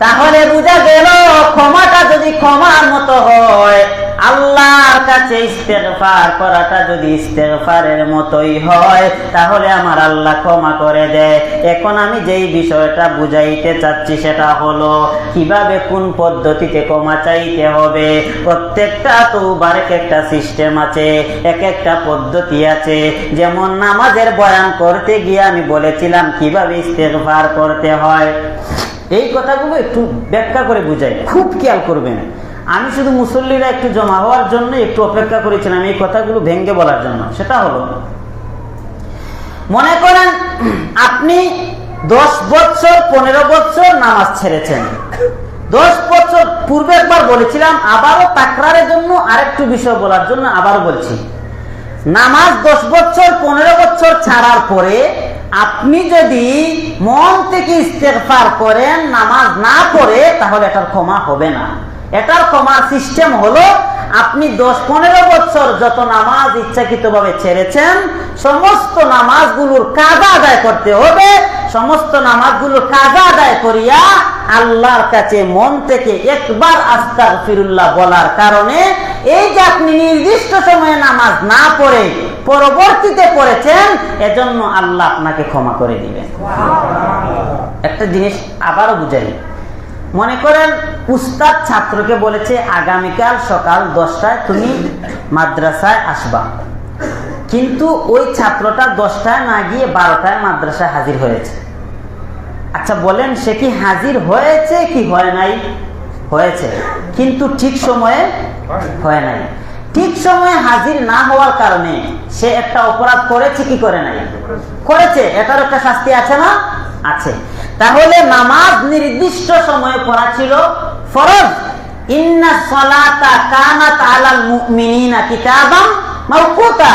তাহলে বুঝা গেল ক্ষমাটা যদি ক্ষমার মতো হয়, আল্লাহর কাছে ইস্তেগফার করাটা যদি ইস্তেগফারের মতোই হয়, তাহলে আমার আল্লাহ ক্ষমা করে দেয়। এখন আমি যেই বিষয়টা বুঝাইতে চাচ্ছি সেটা হলো কিভাবে কোন পদ্ধতিতে ক্ষমা চাইতে হবে। প্রত্যেকটা তওবার একটা সিস্টেম আছে, এক একটা পদ্ধতি আছে। যেমন নামাজের বয়ান করতে গিয়ে আমি বলেছিলাম কিভাবে ইস্তেগফার করতে হয়। এই কথাগুলো একটু ব্যাখ্যা করে বুঝাই, খুব খেয়াল করবেন। আমি শুধু মুসল্লিরা একটু জমা হওয়ার জন্য একটু অপেক্ষা করেছিলাম এই কথাগুলো ভেঙ্গে বলার জন্য। সেটা হলো, মনে করেন আপনি 10 বছর 15 বছর নামাজ ছেড়েছেন। 10 বছর পূর্বে একবার বলেছিলাম, আবারও তাকরারের জন্য আরেকটু বিষয় বলার জন্য আবার বলছি। নামাজ 10 বছর 15 বছর ছাড়ার পরে আপনি যদি মন থেকে ইস্তেগফার করেন, নামাজ না পড়ে, তাহলে এটার ক্ষমা হবে না। এটার ক্ষমার সিস্টেম হলো, আপনি 10-15 বছর যত নামাজ ইচ্ছাকৃতভাবে ছেড়েছেন, সমস্ত নামাজগুলোর কাজা আদায় করতে হবে। সমস্ত নামাজগুলোর কাজা আদায় করিয়া আল্লাহর কাছে মন থেকে একবার আস্তাগফিরুল্লাহ বলার কারণে, এই যে আপনি নির্দিষ্ট সময়ে নামাজ না পড়ে পরবর্তীতে পড়েছেন, এজন্য আল্লাহ আপনাকে ক্ষমা করে দিবেন। একটা জিনিস আবারও বুঝাই। মনে করেন উস্তাদ ছাত্রকে বলেছে, আগামীকাল সকাল 10টায় তুমি মাদ্রাসায় আসবা, কিন্তু ওই ছাত্রটা 10টায় না গিয়ে 12টায় মাদ্রাসায় হাজির হয়েছে। আচ্ছা বলেন, সে কি হাজির হয়েছে কি হয় নাই? হয়েছে, কিন্তু ঠিক সময়ে হয় নাই। ঠিক সময়ে হাজির না হওয়ার কারণে সে একটা অপরাধ করেছে কি করে নাই? করেছে। এটার একটা শাস্তি আছে না? আছে। তাহলে নামাজ নির্দিষ্ট সময়ে পড়া ছিল ফরজ। ইন্না সালাতা কানাত আলাল মুমিনিনা কিতাবাম মাওকুতা।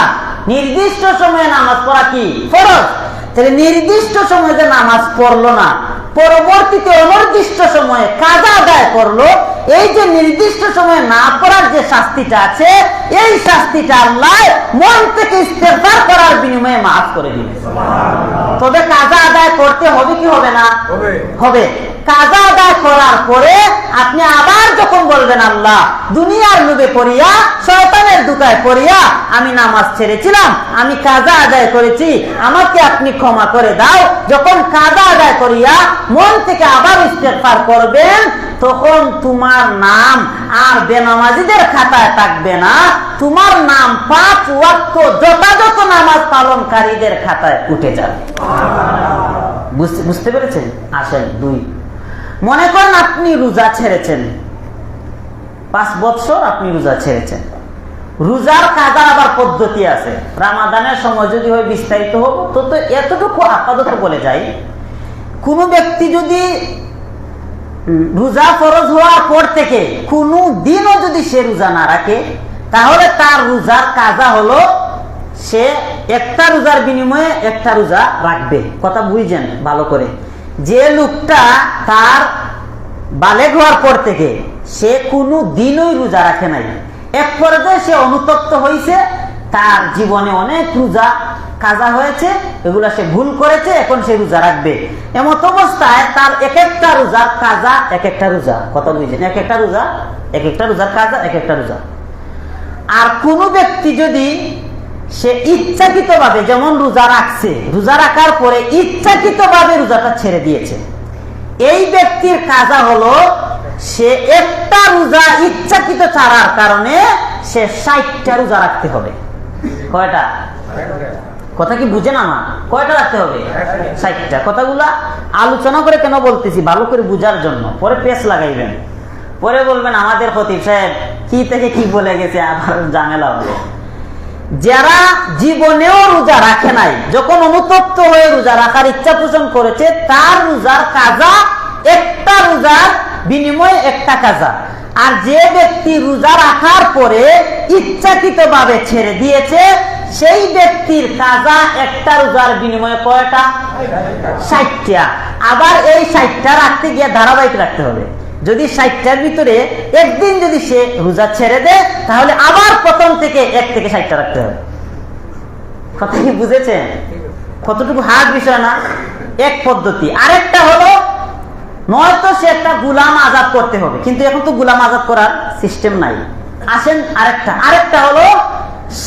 নির্দিষ্ট সময়ে নামাজ পড়া কি ফরজ। তাহলে নির্দিষ্ট সময়ে যে নামাজ পড়লো না, পরবর্তীতে অনির্দিষ্ট সময়ে কাজা আদায় করলো, এই যে নির্দিষ্ট সময়ে না পড়ার যে শাস্তিটা আছে, এই শাস্তিটা আল্লাহ মন থেকে ইস্তেগফার করার বিনিময়ে মাফ করে দিবে। তবে কাজা আদায় করতে হবে কি হবে না? হবে। কাজা আদায় করার পরে আপনি আবার যখন বলবেন আল্লাহ দুনিয়ার লোভে পড়িয়া শয়তানের দুকায় পড়িয়া আমি নামাজ ছেড়েছিলাম, আমি কাজা আদায় করেছি, আমাকে আপনি ক্ষমা করে দাও, যখন কাজা আদায় করিয়া মন থেকে আবার ইস্তেগফার করবেন, তখন তোমার নাম আর বেনামাজিদের খাতায় থাকবে না, তোমার নাম 5 ওয়াক্ত যথাযথ নামাজ পালনকারীদের খাতায় উঠে যাবে। বুঝতে পেরেছেন? আসেন 2। মনে করেন আপনি রোজা ছেড়েছেন, 5 বছর আপনি রোজা ছেড়েছেন। রোজার কাজার আবার পদ্ধতি আছে। রামাদানের সময় যদি হয় বিস্তারিত হোক, তো এতটুকু আপাতত বলে যাই, কোন ব্যক্তি যদি রোজা ফরজ হওয়ার পর থেকে কোনো দিনও যদি সে রোজা না রাখে, তাহলে তার রোজার কাজা হলো সে একটা রোজার বিনিময়ে একটা রোজা রাখবে। কথা বুঝছেন ভালো করে? যে লোকটা তার বালেগ হওয়ার পর থেকে সে কোনো দিনই রোজা রাখে নাই, এক পর্যায়ে সে অনুতপ্ত হয়েছে, তার জীবনে অনেক রোজা কাজা হয়েছে, এগুলা সে ভুল করেছে, এখন সে রোজা রাখবে। এমত অবস্থায় তার এক একটা রোজার কাজা এক একটা রোজা। কথা বুঝছেন? এক একটা রোজা এক একটা রোজার কাজা এক একটা রোজা। আর কোন ব্যক্তি যদি সে ইচ্ছাকৃত ভাবে, যেমন রোজা রাখছে, রোজা রাখার পরে ইচ্ছাকৃত ভাবে রোজাটা ছেড়ে দিয়েছে, এই ব্যক্তির কাজা হলো সে একটা রোজা ইচ্ছাকৃত ছাড়ার কারণে সে 60টা রোজা রাখতে হবে। কয়টা? কথা কি বুঝেন আমার? কয়টা রাখতে হবে? 60টা। কথাগুলা আলোচনা করে কেন বলতেছি? ভালো করে বুঝার জন্য। পরে পেছ লাগাইবেন, পরে বলবেন আমাদের খতিব সাহেব কি থেকে কি বলে গেছে, আবার ঝামেলা হবে। যারা জীবনেও রোজা রাখে নাই, যখন অনুতপ্ত হয়ে রোজা রাখার ইচ্ছা পোষণ করেছে, তার রোজার কাজা একটা রোজার বিনিময়ে একটা কাজা। আর যে ব্যক্তি রোজা রাখার পরে ইচ্ছাকৃত ভাবে ছেড়ে দিয়েছে, সেই ব্যক্তির কাজা একটা রোজার বিনিময়ে কয়টা? 60টা। আবার এই 60টা রাখতে গিয়ে ধারাবাহিক রাখতে হবে। যদি 60টার ভিতরে একদিন যদি সে রোজা ছেড়ে দেয়, তাহলে আবার প্রথম থেকে 1 থেকে 60টা রাখতে হবে। কথা কি বুঝেছেন? কতটুকু হার্ড বিষয় না? এক পদ্ধতি। আরেকটা হলো নয়তো সে একটা গোলাম আজাদ করতে হবে, কিন্তু এখন তো গোলাম আজাদ করার সিস্টেম নাই। আসেন আরেকটা হলো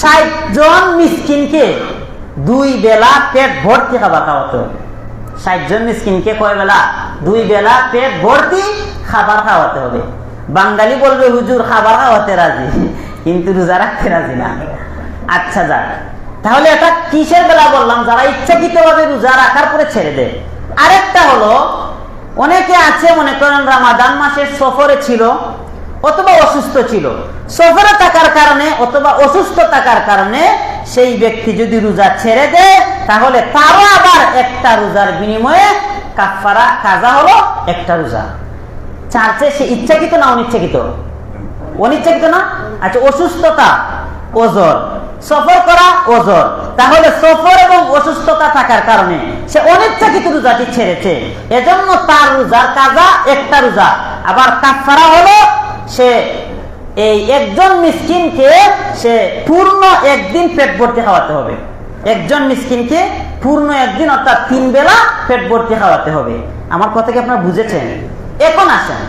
60 জন মিসকিনকে 2 বেলা পেট ভর্তি খাবার খাওয়াতে হবে। 60 জন মিসকিনকে কয় বেলা? 2 বেলা পেট ভর্তি খাবার খাওয়াতে হবে। বাঙালি বলবে হুজুর খাবার খাওয়াতে রাজি, কিন্তু রোজা রাখতে রাজি না। আচ্ছা যাক, তাহলে এটা কিসের বেলা বললাম? যারা ইচ্ছাকৃত ভাবে রোজা রাখার পরে ছেড়ে দেয়। আরেকটা হলো অনেকে আছে মনে করেন রমাদান মাসের সফরে ছিল অথবা অসুস্থ ছিল, সফরে থাকার কারণে অথবা অসুস্থ থাকার কারণে সেই ব্যক্তি যদি রোজা ছেড়ে দেয়, তাহলে তারও আবার একটা রোজার বিনিময়ে কাফারা কাজা হলো একটা রোজা। চার্চে সে ইচ্ছাকৃত না অনিচ্ছাকৃত? অনিচ্ছাকৃত না? আচ্ছা, অসুস্থতা ওজর, সফর করা ওজর। তাহলে সফর এবং অসুস্থতা থাকার কারণে সে অনিচ্ছাকৃত রোজাটি ছেড়েছে, এজন্য তার রোজার কাজা একটা রোজা। আবার কাফারা হলো সে এই একজন মিসকিনকে সে পূর্ণ একদিন পেট ভর্তি খাওয়াতে হবে। একজন মিসকিনকে পূর্ণ একদিন অর্থাৎ 3 বেলা পেট ভর্তি খাওয়াতে হবে। আমার কথা কি আপনারা বুঝেছেন? এখন আসেন,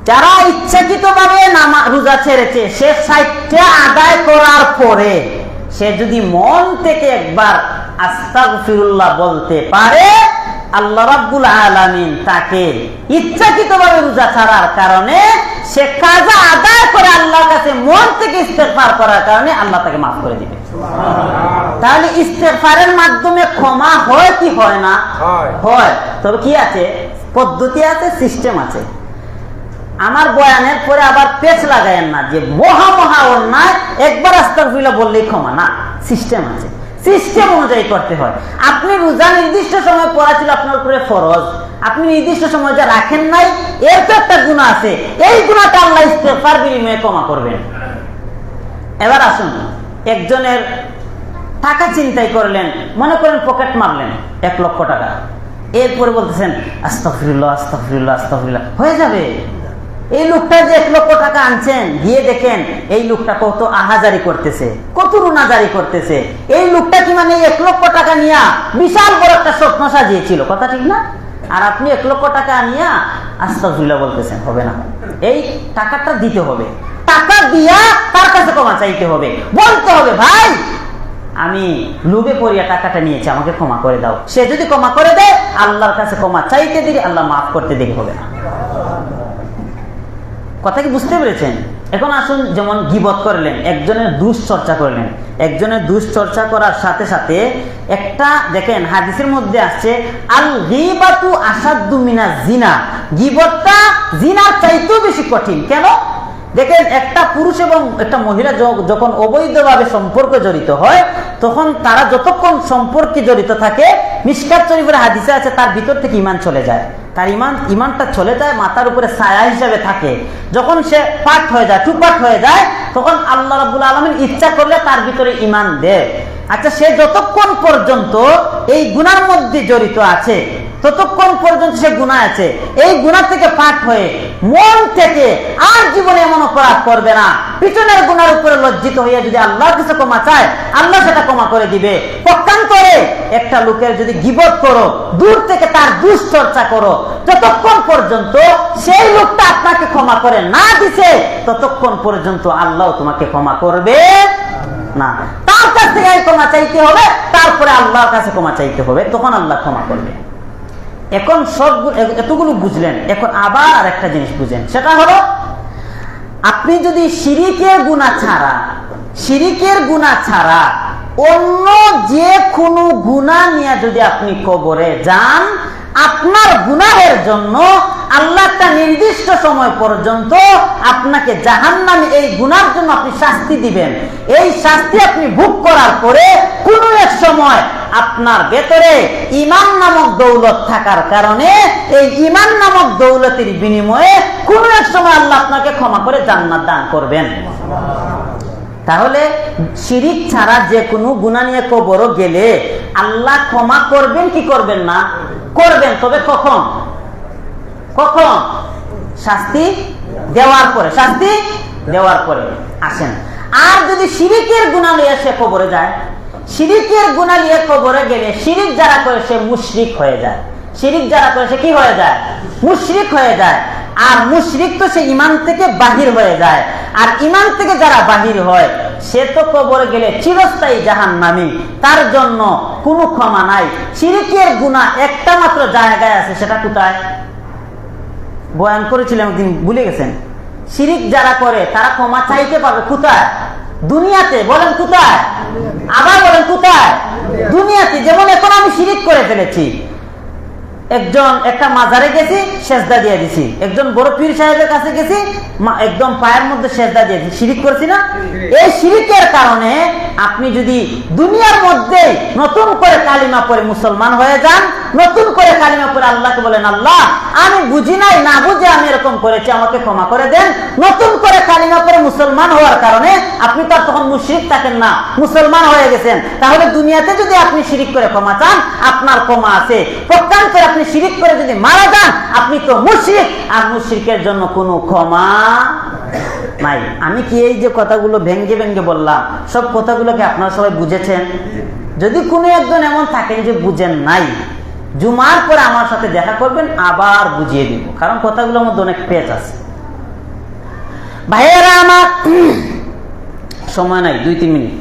যারা ইচ্ছাকৃত ভাবে রোজা ছেড়েছে, সে 60টা আদায় করার পরে সে যদি মন থেকে একবার আস্তাগফিরুল্লাহ বলতে পারে, আল্লাহ রাব্বুল আলামিন তাকে ইচ্ছাকৃতভাবে রোজা ছাড়ার কারণে সে কাজা আদায় করে আল্লাহর কাছে মন থেকে ইস্তেগফার করার কারণে আল্লাহ তাকে মাফ করে দিবে। তাহলে ইস্তেগফারের মাধ্যমে ক্ষমা হয় কি হয় না? হয়। তবে কি আছে? পদ্ধতি আছে, সিস্টেম আছে। আমার বয়ানের পরে আবার পেচ লাগায়েন না যে মহা মহা অন্যায় একবার আস্তাগফিরুল্লাহ বললেই ক্ষমা না। সিস্টেম আছে, সিস্টেম অনুযায়ী করতে হয়। আপনি রোজা নির্দিষ্ট সময় পড়া ছিল আপনার উপরে ফরজ, আপনি নির্দিষ্ট সময় যা রাখেন নাই, এর তো একটা গুনাহ আছে, এই গুনাহটা আল্লাহ ইস্তেগফার বিনিময়ে ক্ষমা করবেন। এবার আসুন, একজনের টাকা চিন্তাই করলেন, মনে করেন পকেট মারলেন 1 লক্ষ টাকা, এরপরে বলতেছেন আস্তাগফিরুল্লাহ আস্তাগফিরুল্লাহ আস্তাগফিরুল্লাহ, হয়ে যাবে? এই লোকটা যে 1 লক্ষ টাকা আনছেন, গিয়ে দেখেন এই লোকটা কত আহাজারি করতেছে, কত রুনাজারি করতেছে। এই লোকটা কি মানে 1 লক্ষ টাকা নিয়ে বিশাল বড় একটা স্বপ্ন সাজিয়েছিল, কথা ঠিক না? আর আপনি 1 লক্ষ টাকা নিয়ে আস্তাগফিরুল্লাহ বলতেছেন, হবে না। এই টাকাটা দিতে হবে, টাকা দিয়া তার কাছে ক্ষমা চাইতে হবে, বলতে হবে ভাই আমি লোভে পড়িয়া টাকাটা নিয়েছি, আমাকে ক্ষমা করে দাও। সে যদি ক্ষমা করে দেয়, আল্লাহর কাছে ক্ষমা চাইতে দেরি, আল্লাহ মাফ করতে দেরি হবে না। কথা কি বুঝতে পেরেছেন? এখন আসুন, যেমন গীবত করলেন, একজনের দুশ্চর্চা করলেন, একজনের দুশ্চর্চা করার সাথে সাথে একটা দেখেন হাদিসের মধ্যে আসছে আল গীবাতু আসাদ্দু মিনাজ জিনা, গীবতটা জিনার চাইতেও বেশি কঠিন। কেন? দেখেন একটা পুরুষ এবং একটা মহিলা যখন অবৈধভাবে সম্পর্কে জড়িত হয়, তখন তারা যতক্ষণ সম্পর্কে জড়িত থাকে, মিশকাত শরীফের হাদিসে আছে তার ভিতর থেকে ঈমান চলে যায়, তার ঈমানটা চলে যায়, মাথার উপরে ছায়া হিসেবে থাকে। যখন সে পাক হয়ে যায়, টুপাক হয়ে যায়, তখন আল্লাহ রাব্বুল আলামিন ইচ্ছা করলে তার ভিতরে ঈমান দেয়। আচ্ছা, সে যতক্ষণ পর্যন্ত এই গুনার মধ্যে জড়িত আছে, ততক্ষণ পর্যন্ত সে গুনাহ আছে, এই গুনাহ থেকে পাক হয়ে মন থেকে আর জীবনে এমন অপরাধ করবে না। পিছনের গুনার উপরে লজ্জিত হইয়া যদি আল্লাহর কাছে ক্ষমা চায়, আল্লাহ সেটা ক্ষমা করে দিবে। পক্ষান্তরে একটা লোকের যদি গীবত করো, দূর থেকে তার দুশ্চর্চা করো, যতক্ষণ পর্যন্ত সেই লোকটা আপনাকে ক্ষমা করে না দিছে, ততক্ষণ পর্যন্ত আল্লাহ তোমাকে ক্ষমা করবে না। তার কাছ থেকে ক্ষমা চাইতে হবে, তারপরে আল্লাহর কাছে ক্ষমা চাইতে হবে, তখন আল্লাহ ক্ষমা করবে। এখন সব এতগুলো বুঝলেন, এখন আবার আরেকটা জিনিস বুঝেন, সেটা হলো আপনি যদি শিরিকের গুনাহ ছাড়া অন্য যে কোনো গুনাহ নিয়ে যদি আপনি কবরে যান, আপনার গুনাহের জন্য আল্লাহ একটা নির্দিষ্ট সময় পর্যন্ত আপনাকে জাহান্নামে এই গুনার জন্য আপনি শাস্তি দিবেন। এই শাস্তি আপনি ভোগ করার পরে কোনো এক সময় আপনার ভেতরে ঈমান নামক দৌলত থাকার কারণে এই ঈমান নামক দৌলতের বিনিময়ে কোনো এক সময় আল্লাহ আপনাকে ক্ষমা করে জান্নাত দান করবেন। তাহলে শিরিক ছাড়া যে কোনো গুনাহ নিয়ে কবরে গেলে আল্লাহ ক্ষমা করবেন কি করবেন না? করবেন। তবে কখন? শাস্তি দেওয়ার পরে, শাস্তি দেওয়ার পরে। আসেন, আর যদি শিরিকের গুনাহ নিয়ে সে কবরে যায়, শিরিকের গুনাহ নিয়ে কবরে গেলে শিরিক যারা করে সে মুশরিক হয়ে যায়। শিরিক যারা করে সে কি হয়ে যায়? মুশরিক হয়ে যায়। আর মুশরিক তো সে ঈমান থেকে বাহির হয়ে যায়। আর ঈমান থেকে যারা বাহির হয়, সে তো কবরে গেলে চিরস্থায়ী জাহান্নামী, তার জন্য কোনো ক্ষমা নাই। শিরিকের গুনাহ একটা মাত্র জায়গায় আছে, সেটা কোথায়? বয়ান করেছিলাম একদিন, ভুলে গেছেন? শিরিক যারা করে তারা ক্ষমা চাইতে পারবে কোথায়? দুনিয়াতে। বলেন কোথায়? আবার বলেন কোথায়? দুনিয়াতে। যেমন এখন আমি শিরিক করে ফেলেছি, একটা মাজারে গেছি, সেজদা দিয়ে দিছি, একজন বড় পীর সাহেবের কাছে গেছি, একদম পায়ের মধ্যে সেজদা দিয়ে দিছি, শিরিক করছি না? এই শিরিকের কারণে আপনি যদি দুনিয়ার মধ্যে নতুন করে কালিমা পড়ে মুসলমান হয়ে যান, নতুন করে কালিমা পড়ে আল্লাহকে বলেন, আল্লাহ আমি বুঝি নাই, না বুঝে আমি এরকম করেছি, আমাকে ক্ষমা করে দেন, নতুন করে কালিমা পড়ে মুসলমান হওয়ার কারণে আপনি তো তখন মুশরিক থাকেন না, মুসলমান হয়ে গেছেন। তাহলে দুনিয়াতে যদি আপনি শিরিক করে ক্ষমা চান, আপনার ক্ষমা আছে। পক্ষান্তরে আপনি শিরিক করে যদি মারা যান, আপনি তো মুশরিক, আর মুশরিকের জন্য কোনো ক্ষমা নাই। আমি কি এই যে কথাগুলো ভেঙ্গে ভেঙ্গে বললাম, সব কথাগুলোকে আপনারা সবাই বুঝেছেন? যদি কোনো একজন এমন থাকেন যে বুঝেন নাই, জুমার পরে আমার সাথে দেখা করবেন, আবার বুঝিয়ে দিব, কারণ কথাগুলোর মধ্যে অনেক পেচ আছে। ভাইয়েরা আমার, সময় নাই, 2-3 মিনিট।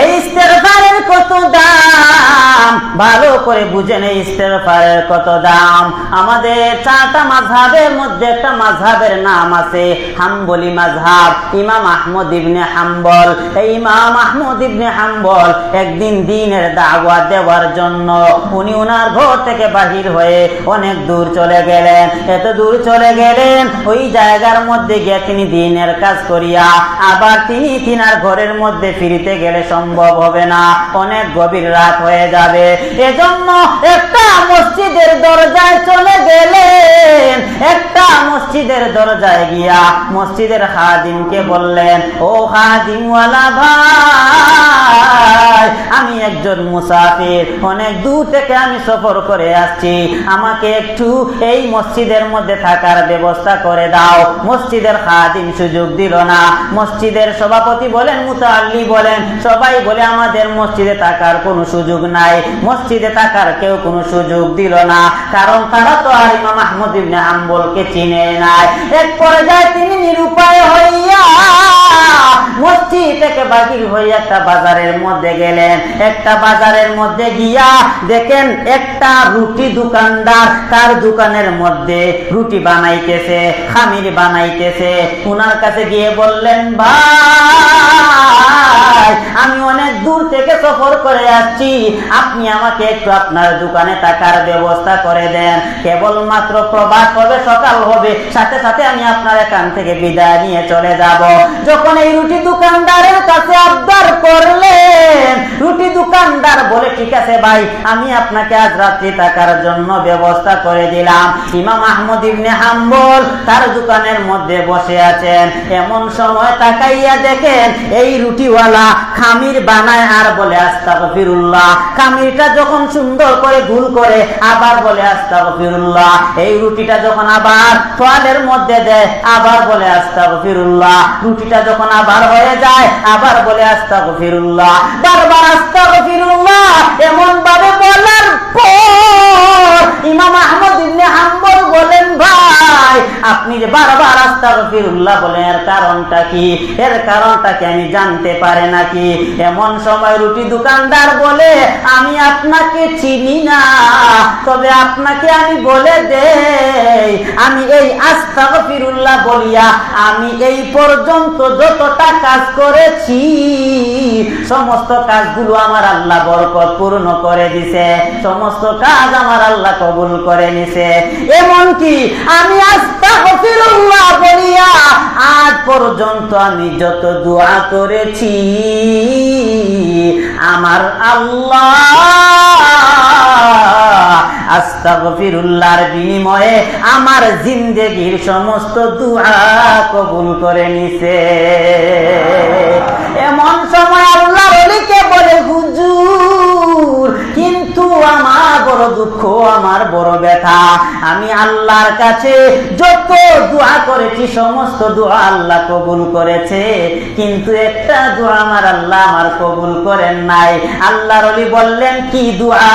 এই ইস্তেগফারের নামাজের কত দাম, ভালো করে বুঝে নেই ইস্তেগফারের কত দাম। আমাদের 4টা মাযহাবের মধ্যে একটা মাযহাবের নাম আছে হাম্বলি মাযহাব, ইমাম আহমদ ইবনে হাম্বল। এই ইমাম আহমদ ইবনে হাম্বল একদিন দ্বীনের দাওয়াত দেওয়ার জন্য উনি ওনার ঘর থেকে বাহির হয়ে অনেক দূর চলে গেলেন। এত দূর চলে গেলেন, ওই জায়গার মধ্যে গিয়ে তিনি দ্বীনের কাজ করিয়া আবার তিনি তিনার ঘরের মধ্যে ফিরিতে গেলে সম্ভব হবে না, অনেক গভীর রাত হয়ে যাবে। এজন্য একটা মসজিদের দরজায় চলে গেলেন। একটা মসজিদের দরজায় গিয়া মসজিদের খাদিমকে বললেন, ও খাদিমওয়ালা ভাই, আমি একজন মুসাফির, অনেক দূর থেকে আমি সফর করে আসছি, আমাকে একটু এই মসজিদের মধ্যে থাকার ব্যবস্থা করে দাও। মসজিদের খাদিম সুযোগ দিল না। মসজিদের সভাপতি বলেন, মুতাআল্লি বলেন, সবাই বলে আমাদের মসজিদে থাকার কোনো সুযোগ নাই। মসজিদে থাকার কেউ কোনো সুযোগ দিল না, কারণ তারা তো আর ইমাম আহমদ ইবনে হাম্বলকে চিনে নাই। এক পর্যায়ে তিনি নিরুপায় হইয়া মসজিদ থেকে বাহির হয়ে একটা বাজারের মধ্যে গেলেন। একটা বাজারের মধ্যে গিয়া দেখেন একটা রুটি দোকানদার তার দোকানের মধ্যে রুটি বানাইতেছে, খামির বানাইতেছে। উনার কাছে গিয়ে বললেন, ভাই, আমি অনেক দূর থেকে সফর করে আসছি, আপনি আমাকে একটু আপনার দোকানে থাকার ব্যবস্থা করে দেন। কেবলমাত্র প্রভাত হবে, সকাল হবে, সাথে সাথে আমি আপনার এখান থেকে বিদায় নিয়ে চলে যাব। যখন এই রুটি দোকানদারের কাছে আবদার করলেন, রুটি দোকানদার বলে, ঠিক আছে ভাই, আমি আপনাকে আজ রাত্রি থাকার জন্য ব্যবস্থা করে দিলাম। ইমাম আহমদ ইবনে হাম্বল তার দোকানের মধ্যে বসে আছেন। এমন সময় তাকাইয়া দেখেন এই রুটিওয়ালা খামির বানায় আর বলে আস্তাগফিরুল্লাহ। খামিরটা যখন সুন্দর করে গুল করে আবার বলে আস্তাগফিরুল্লাহ। এই রুটিটা যখন আবার তোয়ালের মধ্যে দেয় আবার বলে আস্তাগফিরুল্লাহ। রুটিটা যখন আবার হয়ে যায় আবার বলে আস্তাগফিরুল্লাহ। বারবার আস্তাগফিরুল্লাহ এমন ভাবে বলার পর ইমাম আহমদ ইবনে হাম্বল বলেন, ভাই, আপনি যে বারবার আস্তাগফিরুল্লাহ বলেন, এর কারণটা কি? এর কারণটা কি আমি জানতে পারি নাকি? এমন সময় রুটি দোকানদার বলে, আমি আপনাকে চিনি না, তবে আপনাকে আমি বলে দেই, আমি এই আস্তাগফিরুল্লাহ বলিয়া আমি এই পর্যন্ত যতটা কাজ করেছি সমস্ত কাজগুলো আমার আল্লাহ বরকত পূর্ণ করে দিছে, সমস্ত কাজ আমার আল্লাহ কবুল করে নিছে। এমনকি আমি আস্তাগফিরুল্লাহ বলিয়া আজ পর্যন্ত আমি যত দোয়া করেছি আমার আল্লাহ আস্তাগফিরুল্লাহর বিনিময়ে আমার জিন্দেগির সমস্ত দোয়া কবুল করে নিছে। এমন সময় আল্লাহর ওলিকে বলে, হুজুর, কিন্তু আমার বড় দুঃখ, আমার বড় ব্যথা, আমি আল্লাহর কাছে যত দোয়া করেছি সমস্ত দোয়া আল্লাহ কবুল করেছে, কিন্তু একটা দোয়া আমার আল্লাহ আমার কবুল করেন নাই। আল্লাহর ওলি বললেন, কি দোয়া?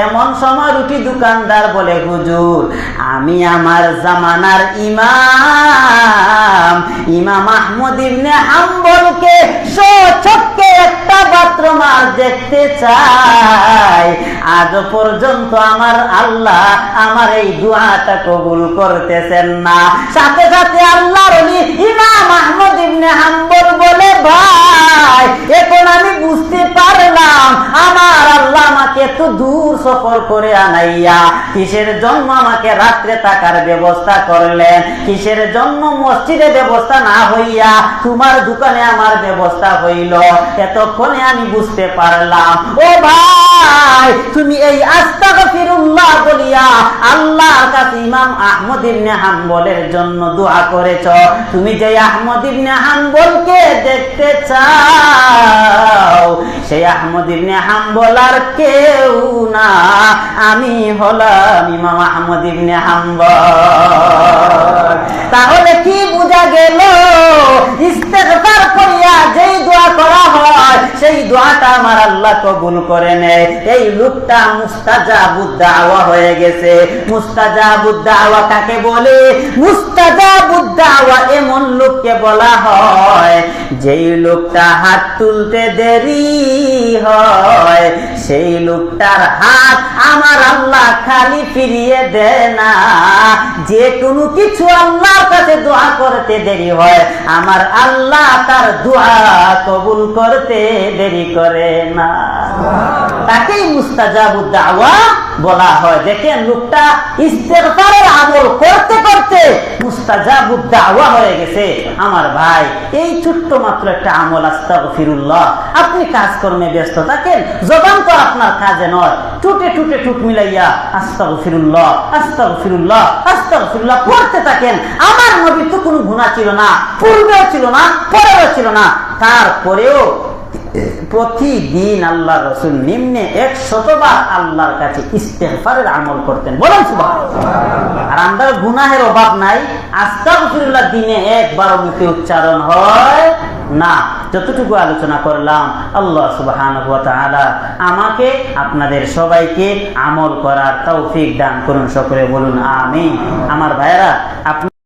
এমন সময় রুটি দোকানদার বলে, হুজুর, আমি আমার জামানার ইমাম আহমদ ইবনে হাম্বলকে সচক্ষে একটা বাথরুম আর দেখতে চাই। আজ পর্যন্ত আমার আল্লাহ আমার এই দোয়াটা কবুল করতেছেন না। সাথে সাথে আল্লাহর ওলি ইমাম আহমদ ইবনে হাম্বল বলে, ভাই, এখন আমি বুঝতে পারলাম আমার আল্লাহ আমাকে এত দূর সফর করে আনাইয়া কিসের জন্য আমাকে রাত্রে থাকার ব্যবস্থা করলেন, কিসের জন্য মসজিদে ব্যবস্থা না হইয়া তোমার দোকানে আমার ব্যবস্থা হইল, এতক্ষণে আমি বুঝতে পারলাম। ও ভাই, তুমি এই আস্তাগফিরুল্লাহ বলিয়া আল্লাহর কাছে ইমাম আহমদ ইবনে হাম্বলের জন্য দোয়া করেছ। তুমি যে আহমদ ইবনে হাম্বলকে দেখতে চাও, সেই আহমদ ইবনে হাম্বল আর কেউ না, আমি হলাম ইমাম আহমদ ইবনে হাম্বল। তাহলে কি বোঝা গেল? ইস্তেগফার করিয়া যেই দোয়া করা হয় সেই দোয়াটা আমার আল্লাহ কবুল করে নেয়। এই লোকটা মুস্তাজাবুদ দাওয়া হয়ে গেছে। মুস্তাজাবুদ দাওয়া কাকে বলে? মুস্তাজাবুদ দাওয়া এমন লোককে বলা হয় যেই লোকটা হাত তুলতে দেরি হয় সেই লোকটার হাত আমার আল্লাহ খালি ফিরিয়ে দেয় না। যে কোনো কিছু আল্লাহর কাছে দোয়া করতে দেরি হয় আমার আল্লাহ তার দোয়া কবুল করতে দেরি করে না। তাকেই মুস্তাজাবুদ দাওয়া বলা হয়। দেখেন লোকটা ইস্তেগফারের আমল করতে করতে মুস্তাজাবুদ দাওয়া হয়ে গেছে। আমার ভাই, এই ছোট্ট মাত্র একটা আমল আস্তাগফিরুল্লাহ, আপনি কাজকর্মে ব্যস্ত থাকেন, জবান তো আপনার কাজে নয়, টুটে টুটে টুট মিলাইয়া আস্তাগফিরুল্লাহ আস্তাগফিরুল্লাহ আস্তাগফিরুল্লাহ পড়তে থাকেন। আমার নবীর তো কোনো গুনাহ ছিল না, পূর্বেও ছিল না, পরেও ছিল না, তারপরেও প্রতিদিন আল্লাহ রাসূল নিম্নে 100 বার আল্লাহর কাছে ইস্তেগফারের আমল করতেন। বলেন সুবহানাল্লাহ। আর আমাদের গুনাহের অভাব নাই, আস্তাগফিরুল্লাহ দিনে একবারও মুখে উচ্চারণ হয় না। যতটুকু আলোচনা করলাম আল্লাহ সুবহানাহু ওয়া তাআলা আমাকে আপনাদের সবাইকে আমল করার তৌফিক দান করুন। সকলে বলুন আমিন। আমার ভাইরা, আপনি